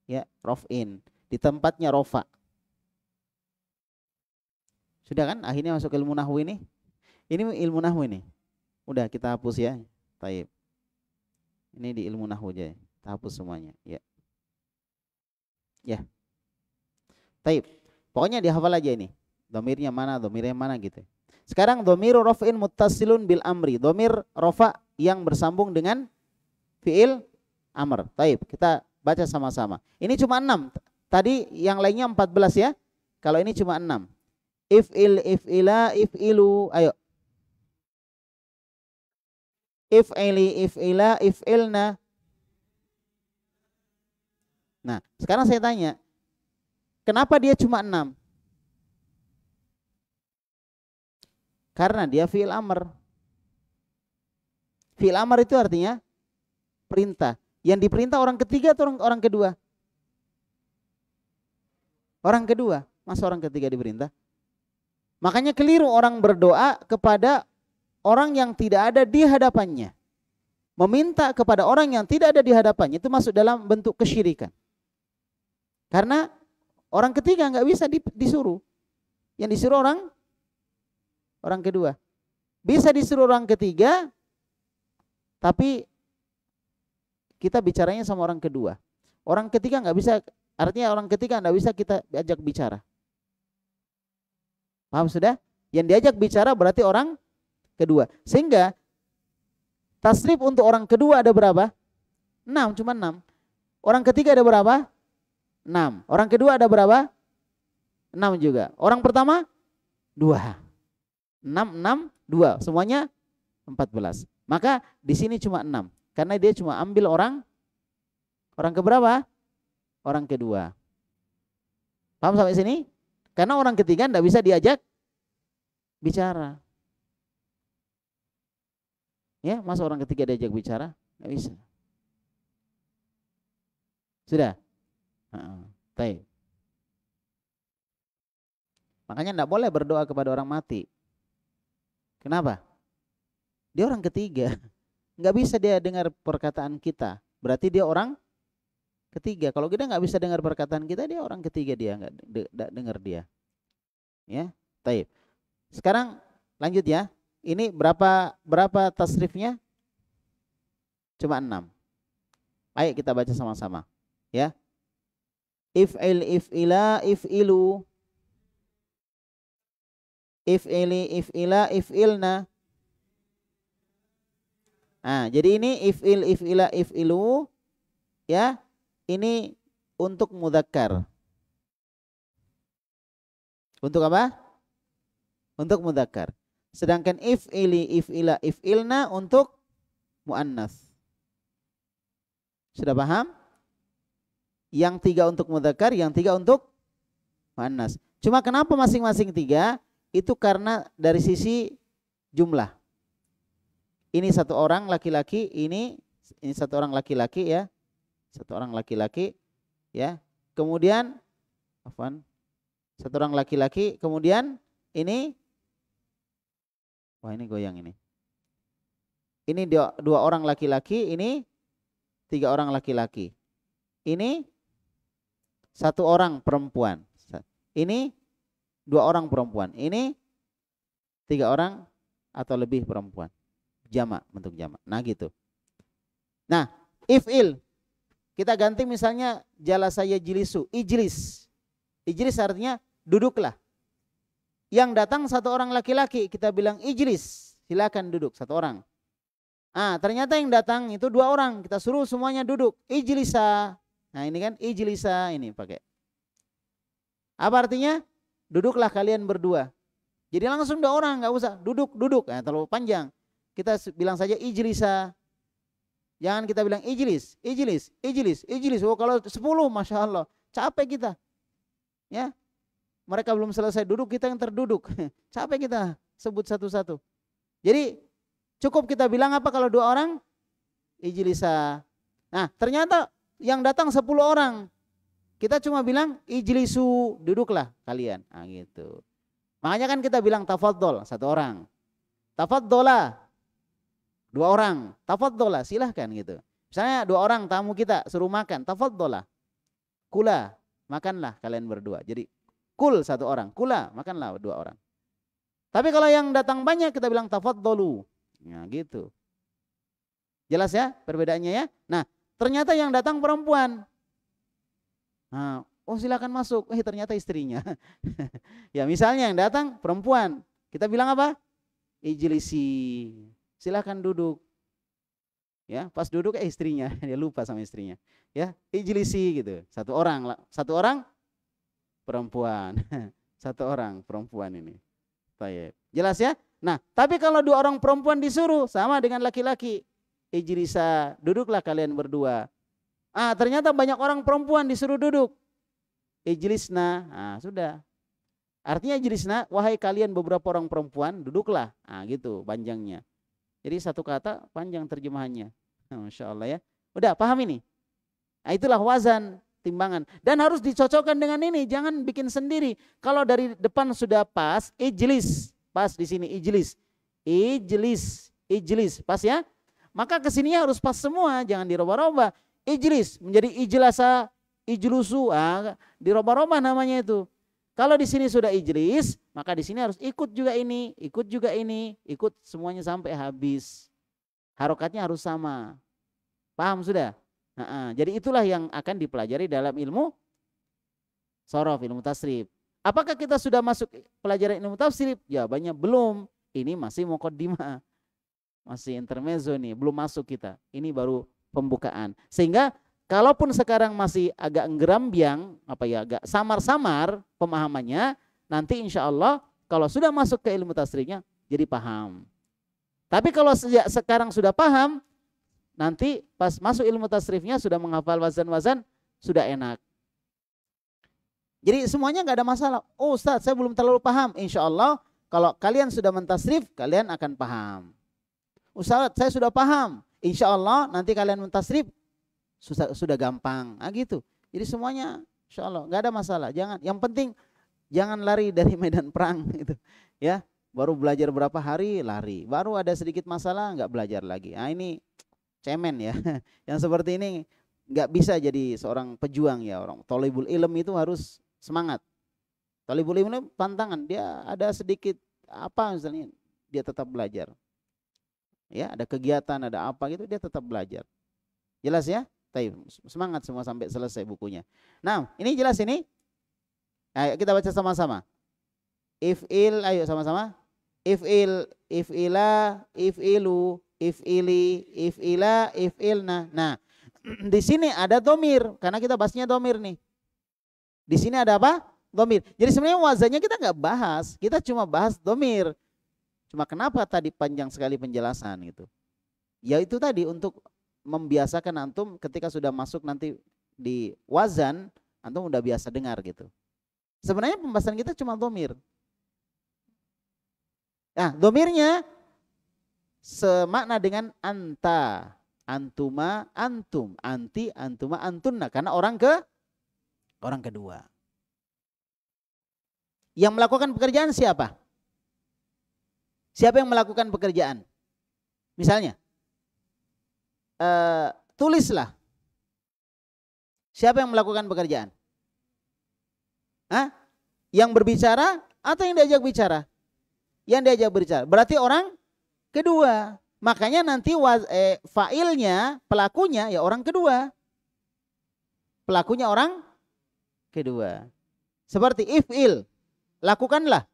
Speaker 1: ya, rof'in, di tempatnya rofa. Sudah kan? Akhirnya masuk ilmu nahwu ini. Ini ilmu nahwu ini. Udah kita hapus ya. Taib. Ini di ilmu nahwu aja. Kita hapus semuanya. Ya. Ya. Taib. Pokoknya dihafal aja ini. Domirnya mana gitu. Sekarang domiru rof'in muttasilun bil amri. Domir rofa yang bersambung dengan fi'il amr. Taib, kita baca sama-sama. Ini cuma 6. Tadi yang lainnya 14 ya. Kalau ini cuma 6. If'il, if'ila, if'ilu. Ayo. If'ili, if'ila, if'ilna. Nah, sekarang saya tanya. Kenapa dia cuma 6? Karena dia fi'il amr. Fi'il amr itu artinya perintah. Yang diperintah orang ketiga atau orang kedua? Orang kedua. Masa orang ketiga diperintah? Makanya keliru orang berdoa kepada orang yang tidak ada di hadapannya. Meminta kepada orang yang tidak ada di hadapannya itu masuk dalam bentuk kesyirikan. Karena orang ketiga nggak bisa disuruh. Yang disuruh orang kedua. Bisa disuruh orang ketiga, tapi kita bicaranya sama orang kedua. Orang ketiga nggak bisa, artinya orang ketiga nggak bisa kita ajak bicara. Paham sudah? Yang diajak bicara berarti orang kedua. Sehingga tasrif untuk orang kedua ada berapa? 6, cuma 6. Orang ketiga ada berapa? 6. Orang kedua ada berapa? 6 juga. Orang pertama 2. 6, 6, 2. Semuanya 14. Maka di sini cuma 6. Karena dia cuma ambil orang keberapa? Orang kedua. Paham sampai sini? Karena orang ketiga tidak bisa diajak bicara. Ya, masa orang ketiga diajak bicara? Nggak bisa. Sudah? Baik. Makanya tidak boleh berdoa kepada orang mati. Kenapa? Dia orang ketiga. Nggak bisa dia dengar perkataan kita. Berarti dia orang ketiga. Kalau kita nggak bisa dengar perkataan kita, dia orang ketiga, dia nggak dengar dia. Ya, taib. Sekarang lanjut ya. Ini berapa tasrifnya? Cuma 6. Ayo kita baca sama-sama. Ya. If'il, if'ila, if'ilu. If'ili, if'ila, if'ilna. Nah, jadi ini if'il, if'ila, if'ilu, ya, ini untuk mudzakkar. Untuk apa? Untuk mudzakkar. Sedangkan if'ili, if'ila, if'ilna untuk muannas. Sudah paham? Yang 3 untuk mudzakkar, yang 3 untuk muannas. Cuma kenapa masing-masing 3? Itu karena dari sisi jumlah. Ini 1 orang laki-laki, ini 1 orang laki-laki ya. 1 orang laki-laki ya. Kemudian 1 orang laki-laki, kemudian ini, wah ini goyang ini. Ini 2 orang laki-laki, ini 3 orang laki-laki. Ini 1 orang perempuan. Ini 2 orang perempuan. Ini 3 orang atau lebih perempuan. Jamak, bentuk jamak. Nah gitu. Nah, if'il. Kita ganti misalnya jalasa yajlisu, ijlis. Ijlis artinya duduklah. Yang datang satu orang laki-laki, kita bilang ijlis, silakan duduk satu orang. Ternyata yang datang itu dua orang, kita suruh semuanya duduk, ijlisa. Nah ini kan ijlisa, ini pakai. Apa artinya? Duduklah kalian berdua. Jadi langsung dua orang, nggak usah duduk. Terlalu panjang. Kita bilang saja ijlisa. Jangan kita bilang ijlis. Oh kalau 10, masya Allah, capek kita. Ya, mereka belum selesai duduk, kita yang terduduk. Capek kita sebut satu-satu. Jadi cukup kita bilang apa kalau dua orang? Ijlisa. Nah ternyata yang datang 10 orang. Kita cuma bilang ijlisu, duduklah kalian. Gitu. Makanya kan kita bilang tafaddol, satu orang. Tafaddola, dua orang. Tafaddola, silahkan gitu. Misalnya dua orang tamu kita suruh makan, tafaddola. Kula, makanlah kalian berdua. Jadi kul satu orang, kula makanlah dua orang. Tapi kalau yang datang banyak kita bilang tafaddolu. Nah gitu. Jelas ya perbedaannya ya. Nah ternyata yang datang perempuan. Oh silakan masuk. Ternyata istrinya. Ya misalnya yang datang perempuan. Kita bilang apa? Ijlisi. Silakan duduk. Ya pas duduk istrinya. Dia lupa sama istrinya. Ya ijlisi gitu. Satu orang perempuan. Satu orang perempuan ini. Baik. Jelas ya? Nah, tapi kalau dua orang perempuan disuruh sama dengan laki-laki. Ijlisa, duduklah kalian berdua. Ternyata banyak orang perempuan disuruh duduk. Ijlisna. Sudah. Artinya ijlisna, wahai kalian beberapa orang perempuan, duduklah. Gitu panjangnya. Jadi satu kata panjang terjemahannya. Masya Allah ya. Udah paham ini? Itulah wazan, timbangan, dan harus dicocokkan dengan ini, jangan bikin sendiri. Kalau dari depan sudah pas, ijlis, pas di sini ijlis, pas ya. Maka kesininya harus pas semua, jangan dirubah-rubah. Ijlis menjadi ijlasa, ijlusu, dirubah-rubah namanya itu. Kalau di sini sudah ijlis, maka di sini harus ikut juga ini, ikut semuanya sampai habis. Harokatnya harus sama. Paham sudah? Jadi itulah yang akan dipelajari dalam ilmu sorof, ilmu tasrif. Apakah kita sudah masuk pelajaran ilmu tasrif? Jawabannya belum. Ini masih muqaddimah, masih intermezzo nih, belum masuk kita. Ini baru pembukaan. Sehingga kalaupun sekarang masih agak gerambiang, agak samar-samar pemahamannya, nanti insya Allah kalau sudah masuk ke ilmu tasrifnya jadi paham. Tapi kalau sejak sekarang sudah paham, nanti pas masuk ilmu tasrifnya sudah menghafal wazan-wazan, sudah enak. Jadi semuanya nggak ada masalah. Oh Ustaz, saya belum terlalu paham. Insya Allah kalau kalian sudah mentasrif, kalian akan paham. Ustaz, saya sudah paham. Insya Allah nanti kalian mentasrif sudah gampang. Gitu. Jadi semuanya insya Allah nggak ada masalah. Yang penting jangan lari dari medan perang itu. Ya, baru belajar berapa hari lari. Baru ada sedikit masalah nggak belajar lagi. Ini cemen ya. Yang seperti ini nggak bisa jadi seorang pejuang ya. Orang thalibul ilm itu harus semangat. Thalibul ilm itu pantangan, dia ada sedikit misalnya dia tetap belajar. Ya, ada kegiatan, ada apa gitu, dia tetap belajar. Jelas ya? Semangat semua sampai selesai bukunya. Nah, ini jelas ini. Ayo kita baca sama-sama. If'il, ayo sama-sama. If'il, if'ila, if'ilu, if'ili, if'ila, if'ilna. Nah, di sini ada domir, karena kita bahasnya domir nih. Di sini ada apa? Domir. Jadi sebenarnya wazannya kita nggak bahas, kita cuma bahas domir. Cuma kenapa tadi panjang sekali penjelasan gitu? Ya itu tadi untuk membiasakan antum ketika sudah masuk nanti di wazan, antum udah biasa dengar gitu. Sebenarnya pembahasan kita cuma domir. Nah, domirnya semakna dengan anta, antuma, antum, anti, antuma, antunna, karena orang kedua. Yang melakukan pekerjaan siapa? Siapa yang melakukan pekerjaan? Misalnya, tulislah. Siapa yang melakukan pekerjaan? Yang berbicara atau yang diajak bicara? Yang diajak bicara. Berarti orang kedua. Makanya nanti fa'ilnya, pelakunya ya orang kedua. Pelakunya orang kedua. Seperti if'il. lakukanlah,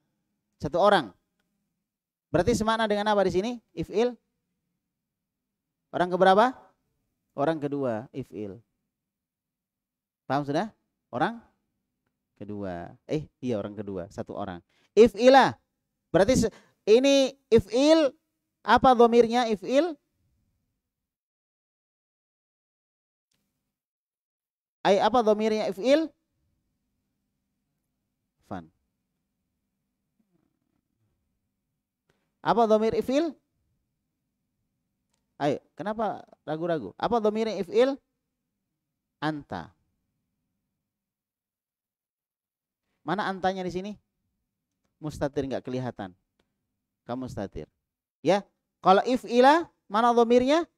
Speaker 1: satu orang. Berarti semakna dengan apa di sini? If'il. Orang keberapa? Orang kedua, if'il. Paham sudah? Orang kedua. Iya orang kedua, satu orang. If'ilah. Berarti ini if'il, apa dhamirnya if'il? Apa dhamirnya if'il? Fan. Apa dhamir if'il? Ayo, kenapa ragu-ragu? Apa dhamirnya if'il? Anta. Mana antanya di sini? Mustatir, nggak kelihatan. Kamu mustatir. Ya, kalau if'ila mana dhamirnya?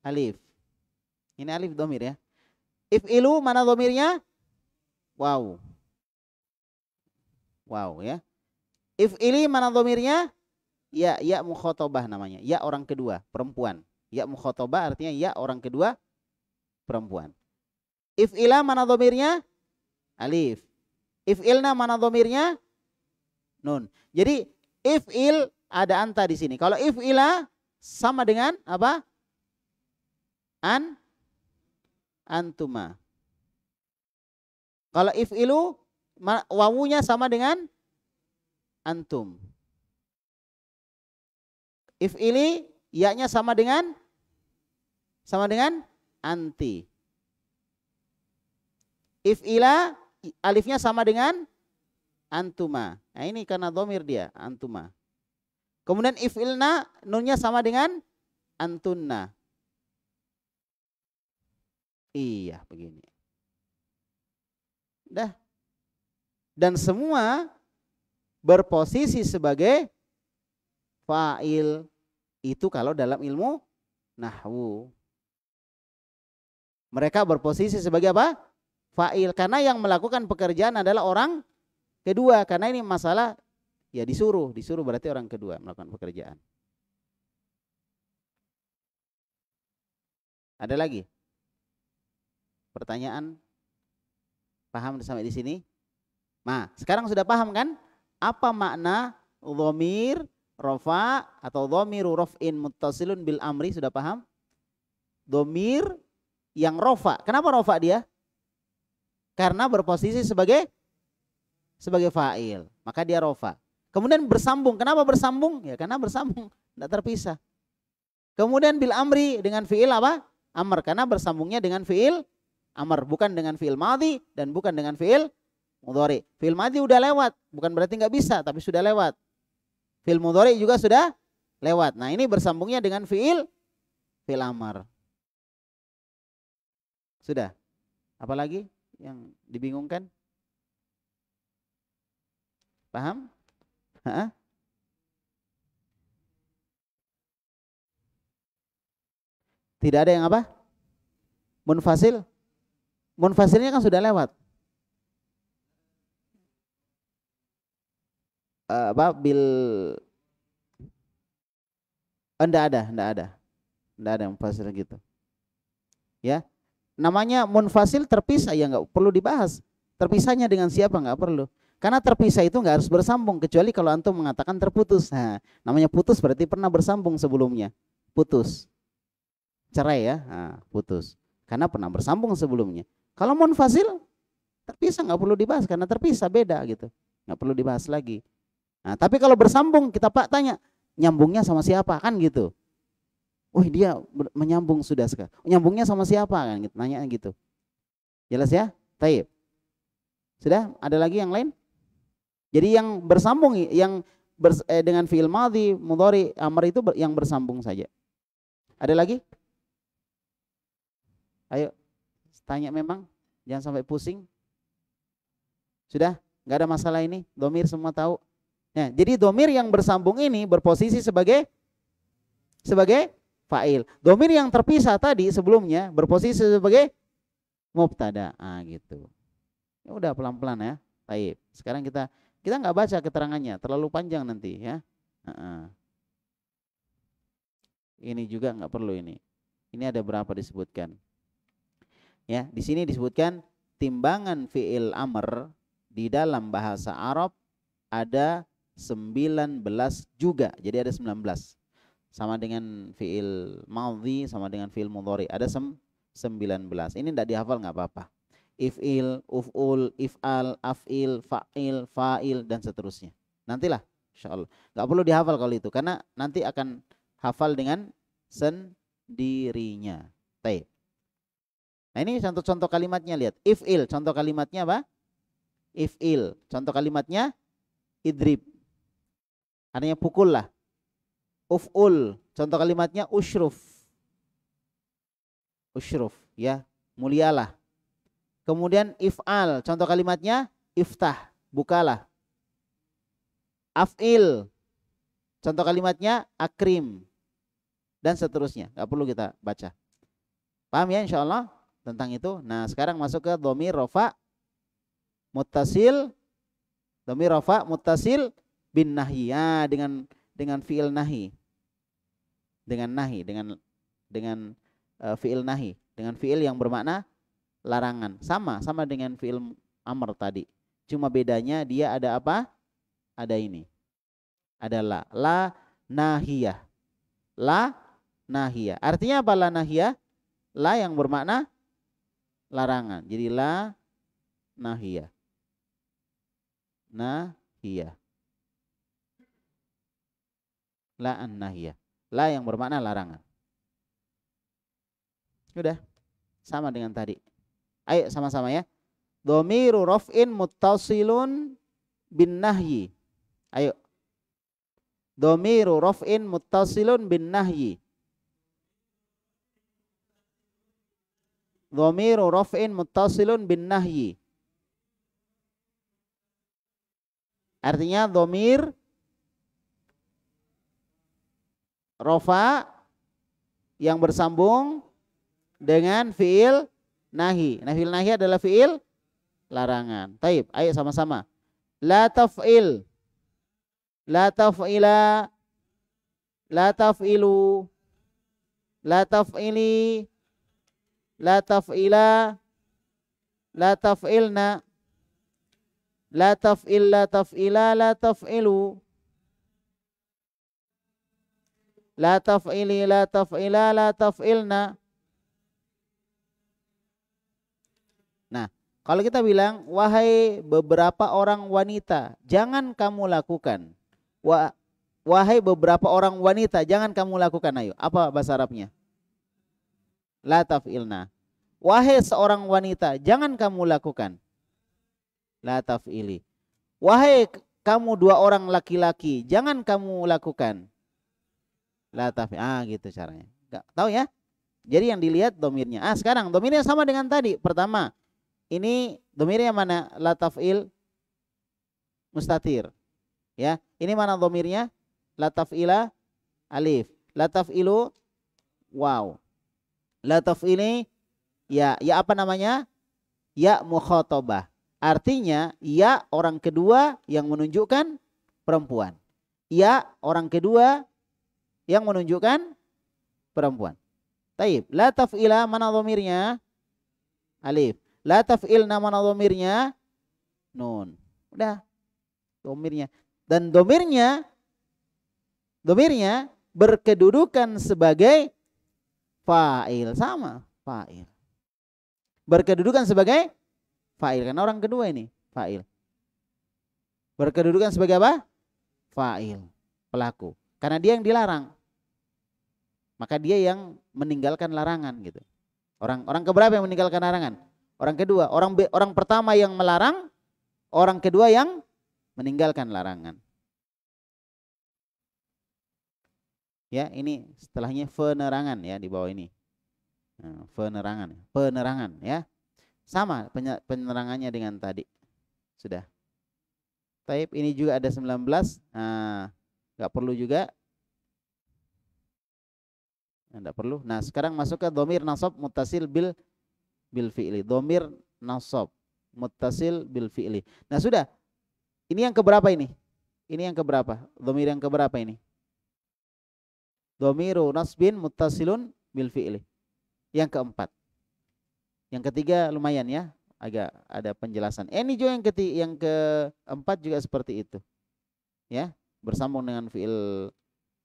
Speaker 1: Alif. Ini alif dhamir ya. If'ilu mana dhamirnya? Wow. Wow ya. If'ili mana dhamirnya? Ya mukhatabah namanya. Ya orang kedua, perempuan. Ya mukhatabah artinya ya orang kedua, perempuan. If'ila mana dhamirnya? Alif. If'ilna mana dhamirnya? Nun. Jadi if'il ada anta di sini. Kalau if'ila sama dengan apa? Antuma. Kalau if'ilu wawunya sama dengan antum. If'ili ya-nya sama dengan anti. If'ila alifnya sama dengan antuma. Nah ini karena dhamir dia, antuma. Kemudian if'ilna nunnya sama dengan antunna. Iya begini. Dah. Dan semua berposisi sebagai fa'il itu kalau dalam ilmu nahwu. Mereka berposisi sebagai apa? Fa'il, karena yang melakukan pekerjaan adalah orang kedua, karena ini masalah ya disuruh berarti orang kedua melakukan pekerjaan. Ada lagi? Pertanyaan? Paham sampai di sini? Nah, sekarang sudah paham kan? Apa makna dhamir rafa atau dhamiru raf'in muttasilun bil amri, sudah paham? Dhamir yang rafa. Kenapa rafa dia? Karena berposisi sebagai fa'il, maka dia rafa. Kemudian bersambung. Kenapa bersambung? Ya karena bersambung, tidak terpisah. Kemudian bil amri dengan fi'il apa? Amr, karena bersambungnya dengan fi'il amr, bukan dengan fi'il madhi dan bukan dengan fi'il mudhari. Fi'il madhi udah lewat, bukan berarti nggak bisa, tapi sudah lewat. Fi'il mudhari juga sudah lewat. Nah ini bersambungnya dengan fi'il amr. Sudah. Apalagi yang dibingungkan? Paham? Tidak ada yang apa? Munfasil. Munfasilnya kan sudah lewat. Enggak ada munfasil gitu. Ya. Namanya munfasil terpisah ya nggak perlu dibahas. Terpisahnya dengan siapa nggak perlu. Karena terpisah itu nggak harus bersambung kecuali kalau antum mengatakan terputus. Nah, namanya putus berarti pernah bersambung sebelumnya. Putus. Cerai ya, putus. Karena pernah bersambung sebelumnya. Kalau munfasil terpisah nggak perlu dibahas karena terpisah beda gitu. Nggak perlu dibahas lagi. Nah, tapi kalau bersambung kita tanya nyambungnya sama siapa kan gitu. Dia menyambung sudah sekarang. Nyambungnya sama siapa kan gitu, nanya gitu. Jelas ya? Taib. Sudah? Ada lagi yang lain? Jadi yang bersambung dengan fi'il madhi, mudhari, amr itu yang bersambung saja. Ada lagi? Ayo tanya memang, jangan sampai pusing. Sudah? Nggak ada masalah ini? Dhamir semua tahu? Nah, jadi dhamir yang bersambung ini berposisi sebagai fa'il. Dhamir yang terpisah tadi sebelumnya berposisi sebagai mubtada. Gitu. Ya udah pelan-pelan ya. Baik. Sekarang kita nggak baca keterangannya, terlalu panjang nanti ya. Ini juga nggak perlu ini. Ini ada berapa disebutkan? Ya, di sini disebutkan timbangan fi'il amr di dalam bahasa Arab ada 19 juga. Jadi ada 19. Sama dengan fi'il madhi, sama dengan fi'il mudhari. Ada 19. Ini tidak dihafal nggak apa-apa. If'il, uf'ul, if'al, af'il, fa'il, fa'il, dan seterusnya. Nantilah, insya Allah. Nggak perlu dihafal kalau itu, karena nanti akan hafal dengan sendirinya. Baik. Nah ini contoh-contoh kalimatnya, lihat. If'il, contoh kalimatnya apa? If'il, contoh kalimatnya idrib. Artinya pukul lah. Uf'ul, contoh kalimatnya usyruf. Usyruf, ya, mulialah. Kemudian if'al, contoh kalimatnya iftah, bukalah. Af'il, contoh kalimatnya akrim, dan seterusnya. Gak perlu kita baca. Paham ya insya Allah tentang itu. Nah sekarang masuk ke dhamir rafa muttasil. Dhamir rafa muttasil bin nahyi, ya, dengan fi'il nahi. Dengan nahi, dengan fi'il nahi, dengan fi'il yang bermakna larangan. Sama dengan fi'il amr tadi. Cuma bedanya dia ada apa? Ada ini. Ada la nahiyah. La nahiyah. Artinya apa la nahiyah? La yang bermakna larangan. Jadi la nahiyah. Nahiyah. La an-nahiyah. La yang bermakna larangan. Udah, sama dengan tadi. Ayo sama-sama ya. Dhamiru raf'in muttasilun bin nahyi. Ayo. Dhamiru raf'in muttasilun bin nahyi. Dhamiru raf'in muttasilun bin nahyi. Artinya dhamir rafa yang bersambung dengan fi'il nahi. Nah fi'il nahi adalah fi'il larangan. Taib, ayo sama-sama. La taf'il, la taf'ila, la taf'ilu, la taf'ili, la taf'ila, la taf'ilna, la taf'il, la taf'ila, la taf'ilu, la taf'ili, la taf'ila, la taf'ilna. Nah, kalau kita bilang wahai beberapa orang wanita, jangan kamu lakukan. Wahai beberapa orang wanita, jangan kamu lakukan. Ayo, apa bahasa Arabnya? La taf'ilna. Wahai seorang wanita, jangan kamu lakukan. La taf'ili. Wahai kamu dua orang laki-laki, jangan kamu lakukan. La taf'il. Gitu caranya. Enggak tahu ya? Jadi yang dilihat domirnya. Sekarang domirnya sama dengan tadi. Pertama, ini domirnya mana? La taf'il mustatir. Ya, ini mana domirnya? La taf'ila alif. La taf'ilu waw. La taf'ili ya apa namanya? Ya mukhatabah. Artinya ya orang kedua yang menunjukkan perempuan. Ya orang kedua yang menunjukkan perempuan. Taib. La taf'ila mana domirnya? Alif. La taf'ilna mana domirnya? Nun. Udah. Domirnya. Dan domirnya berkedudukan sebagai fa'il. Sama. Fa'il. Berkedudukan sebagai fa'il. Karena orang kedua ini fa'il. Berkedudukan sebagai apa? Fa'il. Pelaku. Karena dia yang dilarang. Maka dia yang meninggalkan larangan gitu. Orang keberapa yang meninggalkan larangan? Orang kedua. Orang pertama yang melarang, orang kedua yang meninggalkan larangan. Ya, ini setelahnya penerangan ya di bawah ini. Nah, penerangan ya. Sama penerangannya dengan tadi. Sudah. Taib ini juga ada 19. Nah, enggak perlu juga. Enggak perlu. Nah, sekarang masuk ke dhamir nasab muttasil bil fi'li. Dhamir nasab muttasil bil fi'li. Nah, sudah. Ini yang keberapa ini? Ini yang keberapa? Dhamir yang keberapa ini? Dhamiru nasbin muttasilun bil fi'li. Yang keempat. Yang ketiga lumayan ya. agak ada penjelasan. Ini juga yang keempat juga seperti itu. Ya, bersambung dengan fiil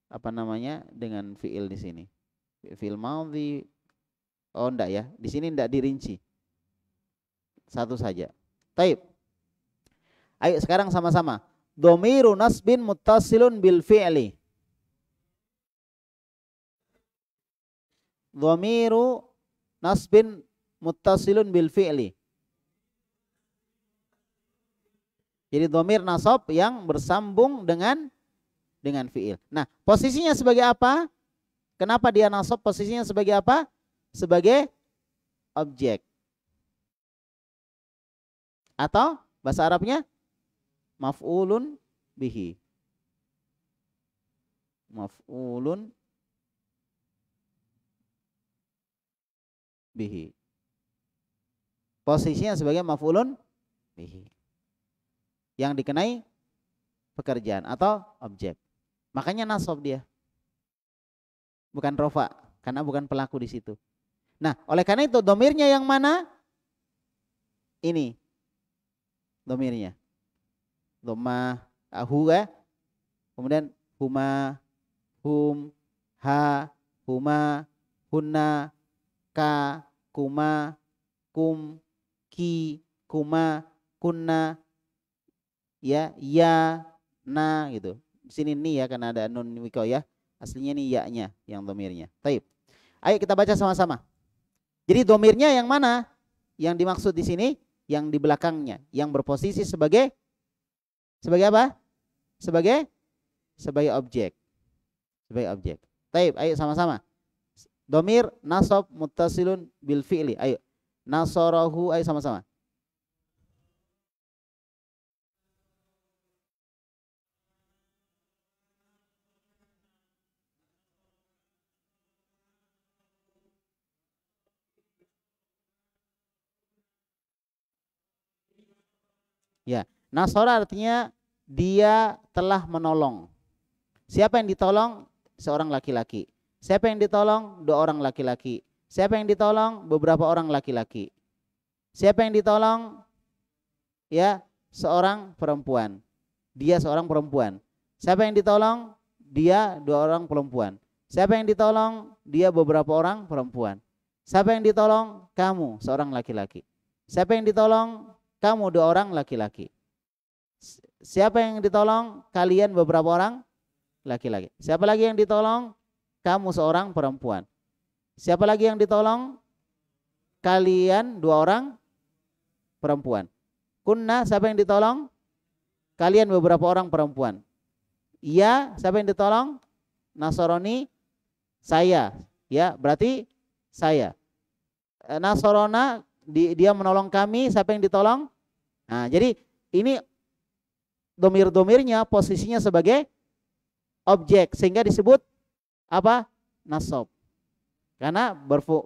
Speaker 1: apa namanya? Dengan fiil di sini. Fiil madhi. Oh, enggak ya. Di sini enggak dirinci. Satu saja. Taib. Ayo sekarang sama-sama. Dhamiru nasbin muttasilun bil fi'li. Dhamiru nasbin muttasilun bil fi'li. Jadi dhamir nasab yang bersambung dengan fi'il. Nah, posisinya sebagai apa? Kenapa dia nasab? Posisinya sebagai apa? Sebagai objek. Atau bahasa Arabnya maf'ulun bihi. Maf'ulun bihi. Posisinya sebagai maf'ulun bihi. Yang dikenai pekerjaan atau objek. Makanya nasab dia. Bukan rofa, karena bukan pelaku di situ. Nah, oleh karena itu domirnya yang mana? Ini. Domirnya. Dhamma hu ya. Kemudian huma, hum, ha, huma, hunna, ka, kuma, kum, ki, kuma, kunna, ya, na gitu. Di sini ni ya karena ada nun wikoyah. Aslinya nih ya-nya yang domirnya. Taib. Ayo kita baca sama-sama. Jadi domirnya yang mana? Yang dimaksud di sini yang di belakangnya, yang berposisi sebagai apa? Sebagai objek. Sebagai objek. Taib, ayo sama-sama. Domir nasab muttasilun bil fi'li. Ayo. Nasarahu, ayo sama-sama. Ya, nasara artinya dia telah menolong. Siapa yang ditolong? Seorang laki-laki. Siapa yang ditolong? Dua orang laki-laki. Siapa yang ditolong? Beberapa orang laki-laki. Siapa yang ditolong? Ya, seorang perempuan. Dia seorang perempuan. Siapa yang ditolong? Dia dua orang perempuan. Siapa yang ditolong? Dia beberapa orang perempuan. Siapa yang ditolong? Kamu, seorang laki-laki. Siapa yang ditolong? Kamu, dua orang laki-laki. Siapa yang ditolong? Kalian beberapa orang laki-laki. Siapa lagi yang ditolong? Kamu seorang perempuan. Siapa lagi yang ditolong? Kalian dua orang perempuan. Kunna, siapa yang ditolong? Kalian beberapa orang perempuan. Iya, siapa yang ditolong? Nasrani, saya. Ya, berarti saya. Nasrona, dia menolong kami. Siapa yang ditolong? Nah, jadi ini domir-domirnya posisinya sebagai objek sehingga disebut apa? Nasab. Karena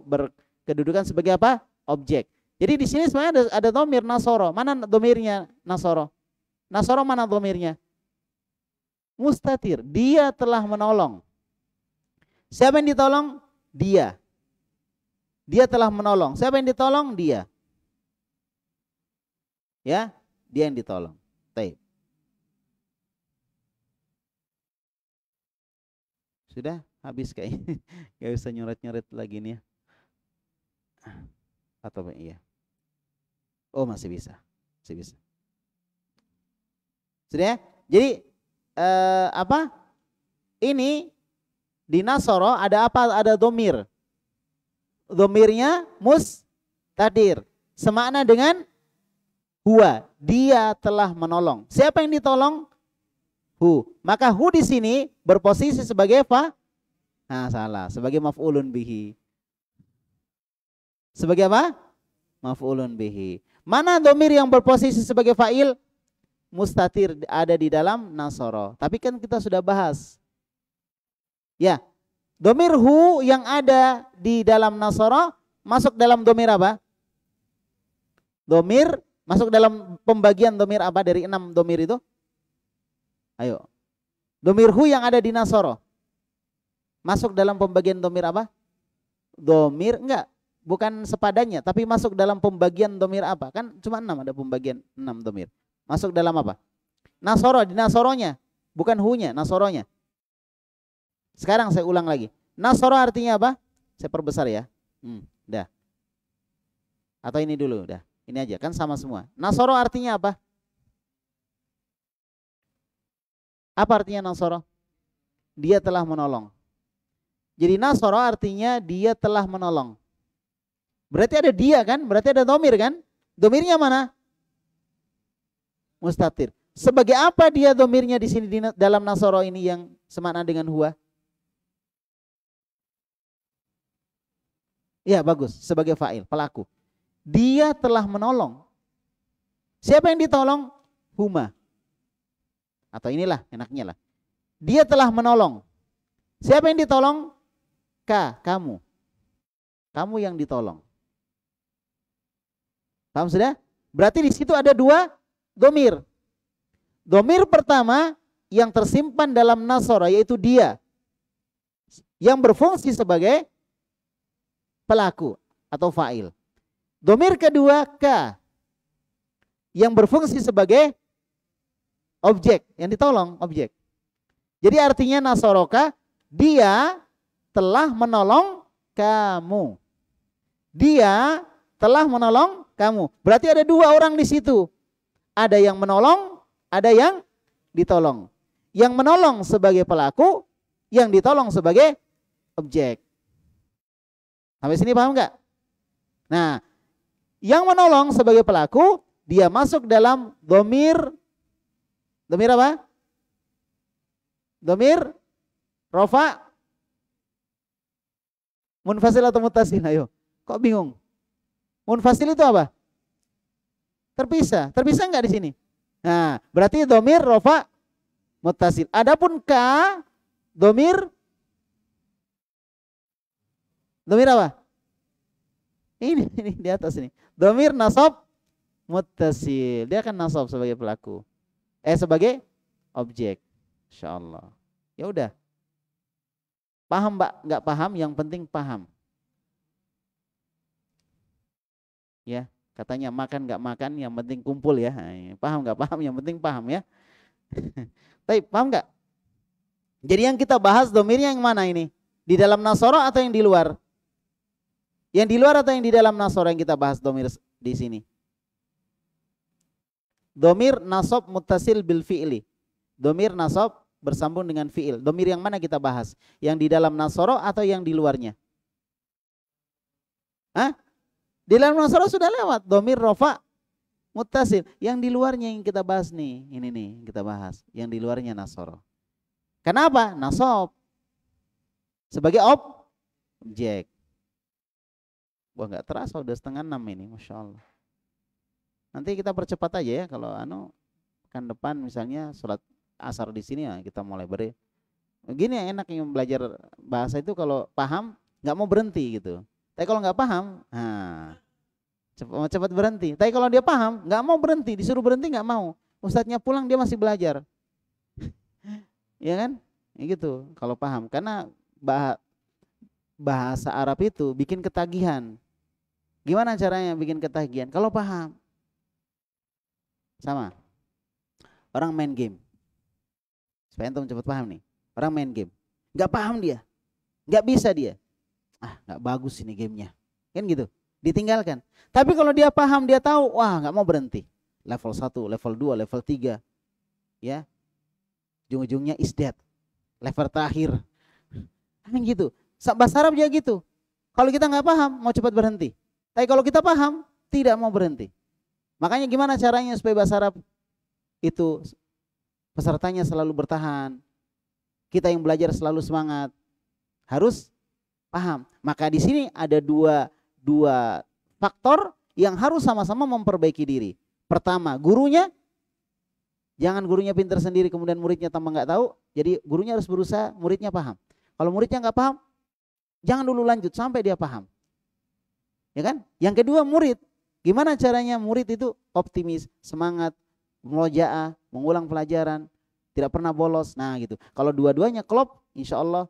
Speaker 1: berkedudukan sebagai apa? Objek. Jadi di sini sebenarnya ada domir nasoro. Mana domirnya nasoro? Nasoro mana domirnya? Mustatir. Dia telah menolong. Siapa yang ditolong? Dia. Dia telah menolong. Siapa yang ditolong? Dia. Ya, dia yang ditolong. Baik. Sudah habis kayaknya. Gak usah nyoret-nyoret lagi nih ya. Atau iya. Oh, masih bisa. Masih bisa. Sudah ya? Jadi apa? Ini di nasoro ada apa? Ada domir. Domirnya mustatir. Semakna dengan huwa. Dia telah menolong. Siapa yang ditolong? Hu. Maka hu di sini berposisi sebagai apa? Nah, salah. Sebagai maf'ulun bihi. Sebagai apa? Maf'ulun bihi. Mana domir yang berposisi sebagai fa'il? Mustatir ada di dalam nasoro. Tapi kan kita sudah bahas. Ya. Domir hu yang ada di dalam nasoro masuk dalam domir apa? Domir masuk dalam pembagian domir apa dari 6 domir itu? Ayo. Domir hu yang ada di nasoro masuk dalam pembagian domir apa? Domir enggak. bukan sepadannya, tapi masuk dalam pembagian domir apa? Kan cuma 6, ada pembagian 6 domir. Masuk dalam apa? Nasoro, di nasoronya, bukan hunya, nasoronya. Sekarang saya ulang lagi. Nasoro artinya apa? Saya perbesar ya. Dah. Atau ini dulu, dah. Ini aja, kan sama semua. Nasoro artinya apa? Apa artinya nasoro? Dia telah menolong. Jadi nasoro artinya dia telah menolong. Berarti ada dia kan? Berarti ada domir kan? Domirnya mana? Mustatir. Sebagai apa dia domirnya di sini dalam nasoro ini yang semakna dengan huwa? Ya bagus, sebagai fa'il, pelaku. Dia telah menolong. Siapa yang ditolong? Huma. Atau inilah enaknya lah. Dia telah menolong. Siapa yang ditolong? Kamu. Kamu yang ditolong. Paham sudah? Berarti di situ ada 2 domir. Domir pertama yang tersimpan dalam nasoro yaitu dia. Yang berfungsi sebagai pelaku atau fa'il. Domir kedua yang berfungsi sebagai objek, yang ditolong objek. Jadi artinya nasoroka, dia telah menolong kamu. Dia telah menolong kamu. Berarti ada 2 orang di situ. Ada yang menolong, ada yang ditolong. Yang menolong sebagai pelaku, yang ditolong sebagai objek. Sampai sini paham nggak? Nah, yang menolong sebagai pelaku, dia masuk dalam domir apa? Domir rofa munfasil atau muttasil? Ayo, kok bingung? Munfasil itu apa? Terpisah. Terpisah enggak di sini? Nah, berarti domir rofa muttasil. Adapun domir apa? Ini di atas ini. Domir nasab muttasil. Dia akan nasab sebagai pelaku. Sebagai objek. Insyaallah. Ya udah. Paham Mbak? Enggak paham, yang penting paham. Ya, katanya makan enggak makan, yang penting kumpul ya. Paham enggak paham, yang penting paham ya. Tapi paham enggak? Jadi yang kita bahas domirnya yang mana ini? Di dalam nasoro atau yang di luar? Yang di luar atau yang di dalam nasoro yang kita bahas domir di sini? Domir nasab muttasil bil fi'li. Domir nasab bersambung dengan fi'il. Domir yang mana kita bahas? Yang di dalam nasoro atau yang di luarnya? Hah? Di dalam nasoro sudah lewat. Domir rofa muttasil. Yang di luarnya yang kita bahas nih. Ini nih kita bahas. Yang di luarnya nasoro. Kenapa? Nasab. Sebagai objek. Wah nggak terasa udah 5:30 ini. Masya Allah. Nanti kita percepat aja ya. Kalau kan depan misalnya sholat asar di sini ya kita mulai beri. Begini yang enak yang belajar bahasa itu kalau paham nggak mau berhenti gitu. Tapi kalau nggak paham, cepat berhenti. Tapi kalau dia paham nggak mau berhenti, disuruh berhenti nggak mau. Ustadznya pulang dia masih belajar. Ya kan? Ya gitu. Kalau paham, karena bahasa Arab itu bikin ketagihan. Gimana caranya bikin ketagihan? Kalau paham. Sama. Orang main game. Supaya antum cepat paham nih. Orang main game. Gak paham dia. Gak bisa dia. Gak bagus ini gamenya. Kan gitu. Ditinggalkan. Tapi kalau dia paham, dia tahu. Wah gak mau berhenti. Level 1, level 2, level 3. Ya. Ujung-ujungnya is dead. Level terakhir. Kan gitu. Bahasa Arab juga gitu. Kalau kita gak paham, mau cepat berhenti. Tapi kalau kita paham, tidak mau berhenti. Makanya gimana caranya supaya bahasa Arab itu pesertanya selalu bertahan. Kita yang belajar selalu semangat. Harus paham. Maka di sini ada dua faktor yang harus sama-sama memperbaiki diri. Pertama, gurunya. Jangan gurunya pintar sendiri kemudian muridnya tambah nggak tahu. Jadi gurunya harus berusaha muridnya paham. Kalau muridnya nggak paham, jangan dulu lanjut sampai dia paham. Ya kan? Yang kedua, murid. Gimana caranya murid itu optimis, semangat, murojaah, mengulang pelajaran, tidak pernah bolos. Nah gitu. Kalau dua-duanya klop, insya Allah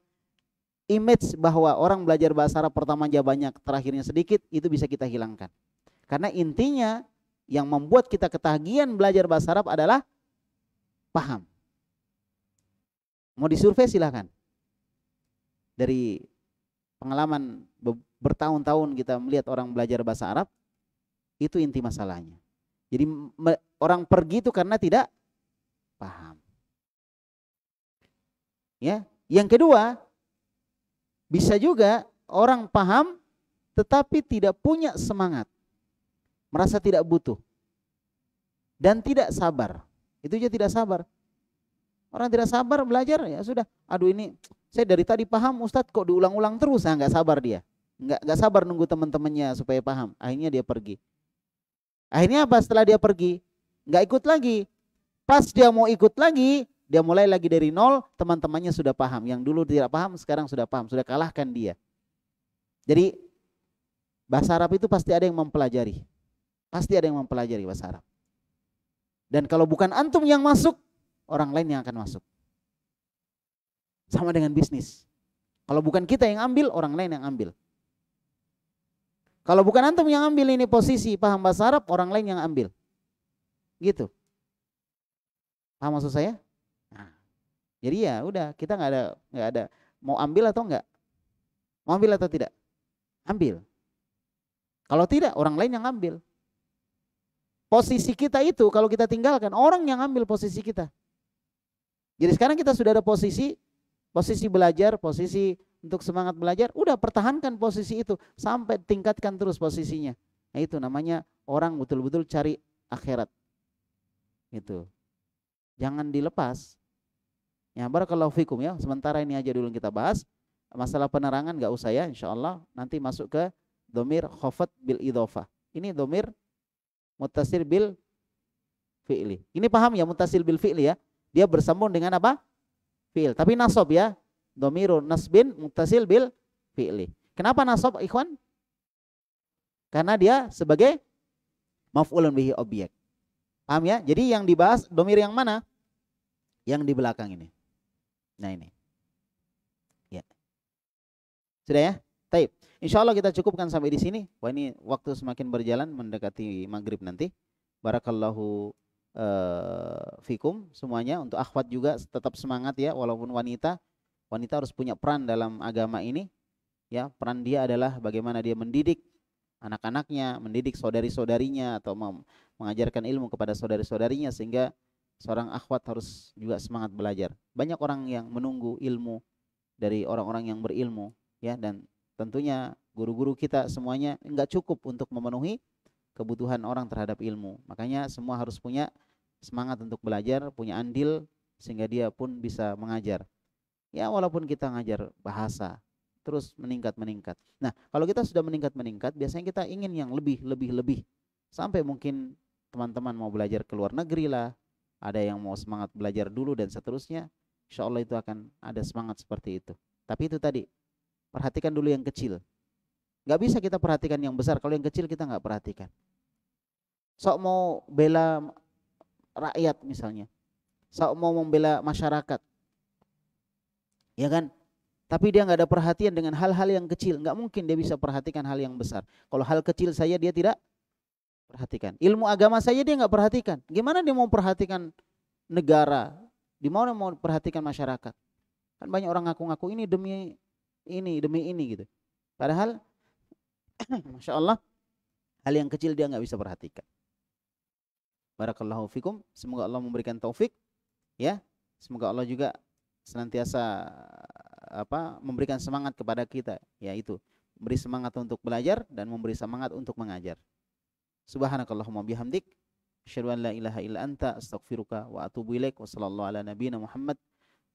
Speaker 1: image bahwa orang belajar bahasa Arab pertamanya banyak, terakhirnya sedikit, itu bisa kita hilangkan. Karena intinya yang membuat kita ketagihan belajar bahasa Arab adalah paham. Mau disurvei silahkan. Dari pengalaman bertahun-tahun kita melihat orang belajar bahasa Arab, itu inti masalahnya. Jadi orang pergi itu karena tidak paham. Ya, yang kedua, bisa juga orang paham tetapi tidak punya semangat, merasa tidak butuh dan tidak sabar. Itu aja tidak sabar. Orang tidak sabar belajar, ya sudah. Aduh, ini saya dari tadi paham Ustadz, kok diulang-ulang terus? Nah, nggak sabar dia. Nggak sabar nunggu teman-temannya supaya paham. Akhirnya dia pergi. Akhirnya apa? Setelah dia pergi, nggak ikut lagi. Pas dia mau ikut lagi, dia mulai lagi dari nol. Teman-temannya sudah paham. Yang dulu tidak paham, sekarang sudah paham. Sudah kalahkan dia. Jadi bahasa Arab itu pasti ada yang mempelajari. Pasti ada yang mempelajari bahasa Arab. Dan kalau bukan antum yang masuk, orang lain yang akan masuk. Sama dengan bisnis. Kalau bukan kita yang ambil, orang lain yang ambil. Kalau bukan antum yang ambil ini posisi paham bahasa Arab, orang lain yang ambil. Gitu. Paham maksud saya? Nah, jadi ya udah, kita nggak ada mau ambil atau enggak. Mau ambil atau tidak? Ambil. Kalau tidak, orang lain yang ambil. Posisi kita itu kalau kita tinggalkan, orang yang ambil posisi kita. Jadi sekarang kita sudah ada posisi belajar, posisi untuk semangat belajar, udah pertahankan posisi itu sampai tingkatkan terus posisinya. Nah, itu namanya orang betul-betul cari akhirat. Itu. Jangan dilepas. Ya, barakallahu fikum ya. Sementara ini aja dulu kita bahas. Masalah penerangan enggak usah ya, insyaallah nanti masuk ke dhamir khafat bil idhofah. Ini dhamir muttasil bil fi'li. Ini paham ya, muttasil bil fi'li ya. Dia bersambung dengan apa? Fi'il. Tapi nasab ya. Dhamirun nasbin muttasil bil fi'li. Kenapa nasab, ikhwan? Karena dia sebagai maf'ulun bihi, objek. Paham ya? Jadi yang dibahas dhamir yang mana? Yang di belakang ini. Nah, ini. Ya. Sudah ya? Baik. Insyaallah kita cukupkan sampai di sini. Wah, ini waktu semakin berjalan mendekati maghrib nanti. Barakallahu fikum semuanya. Untuk akhwat juga tetap semangat ya, walaupun wanita harus punya peran dalam agama ini ya. Peran dia adalah bagaimana dia mendidik anak-anaknya, mendidik saudari-saudarinya, atau mengajarkan ilmu kepada saudari-saudarinya, sehingga seorang akhwat harus juga semangat belajar. Banyak orang yang menunggu ilmu dari orang-orang yang berilmu ya, dan tentunya guru-guru kita semuanya enggak cukup untuk memenuhi kebutuhan orang terhadap ilmu. Makanya semua harus punya semangat untuk belajar, punya andil sehingga dia pun bisa mengajar. Ya, walaupun kita ngajar bahasa terus meningkat. Nah, kalau kita sudah meningkat, biasanya kita ingin yang lebih. Sampai mungkin teman-teman mau belajar ke luar negeri lah, ada yang mau semangat belajar dulu dan seterusnya. Insyaallah itu akan ada semangat seperti itu. Tapi itu tadi, perhatikan dulu yang kecil. Gak bisa kita perhatikan yang besar, kalau yang kecil kita gak perhatikan. Sok mau bela rakyat misalnya, sok mau membela masyarakat, ya kan? Tapi dia nggak ada perhatian dengan hal-hal yang kecil, nggak mungkin dia bisa perhatikan hal yang besar. Kalau hal kecil saja dia tidak perhatikan, ilmu agama saja dia nggak perhatikan, gimana dia mau perhatikan negara? Di mana mau perhatikan masyarakat? Kan banyak orang ngaku-ngaku ini demi ini gitu. Padahal, masya Allah, hal yang kecil dia nggak bisa perhatikan. Barakallahu fikum. Semoga Allah memberikan taufik ya. Semoga Allah juga senantiasa memberikan semangat kepada kita, yaitu beri semangat untuk belajar dan memberi semangat untuk mengajar. Subhanakallahumma bihamdik, asyhadu an la ilaha illa anta, astaghfiruka wa atubu ilaik. Wassallallahu ala nabiyyina Muhammad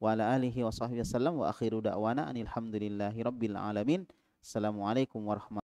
Speaker 1: wa ala alihi wa sahbihi wasallam, wa akhiru da'wana anil hamdulillahi rabbil alamin. Assalamualaikum warahmatullahi wabarakatuh.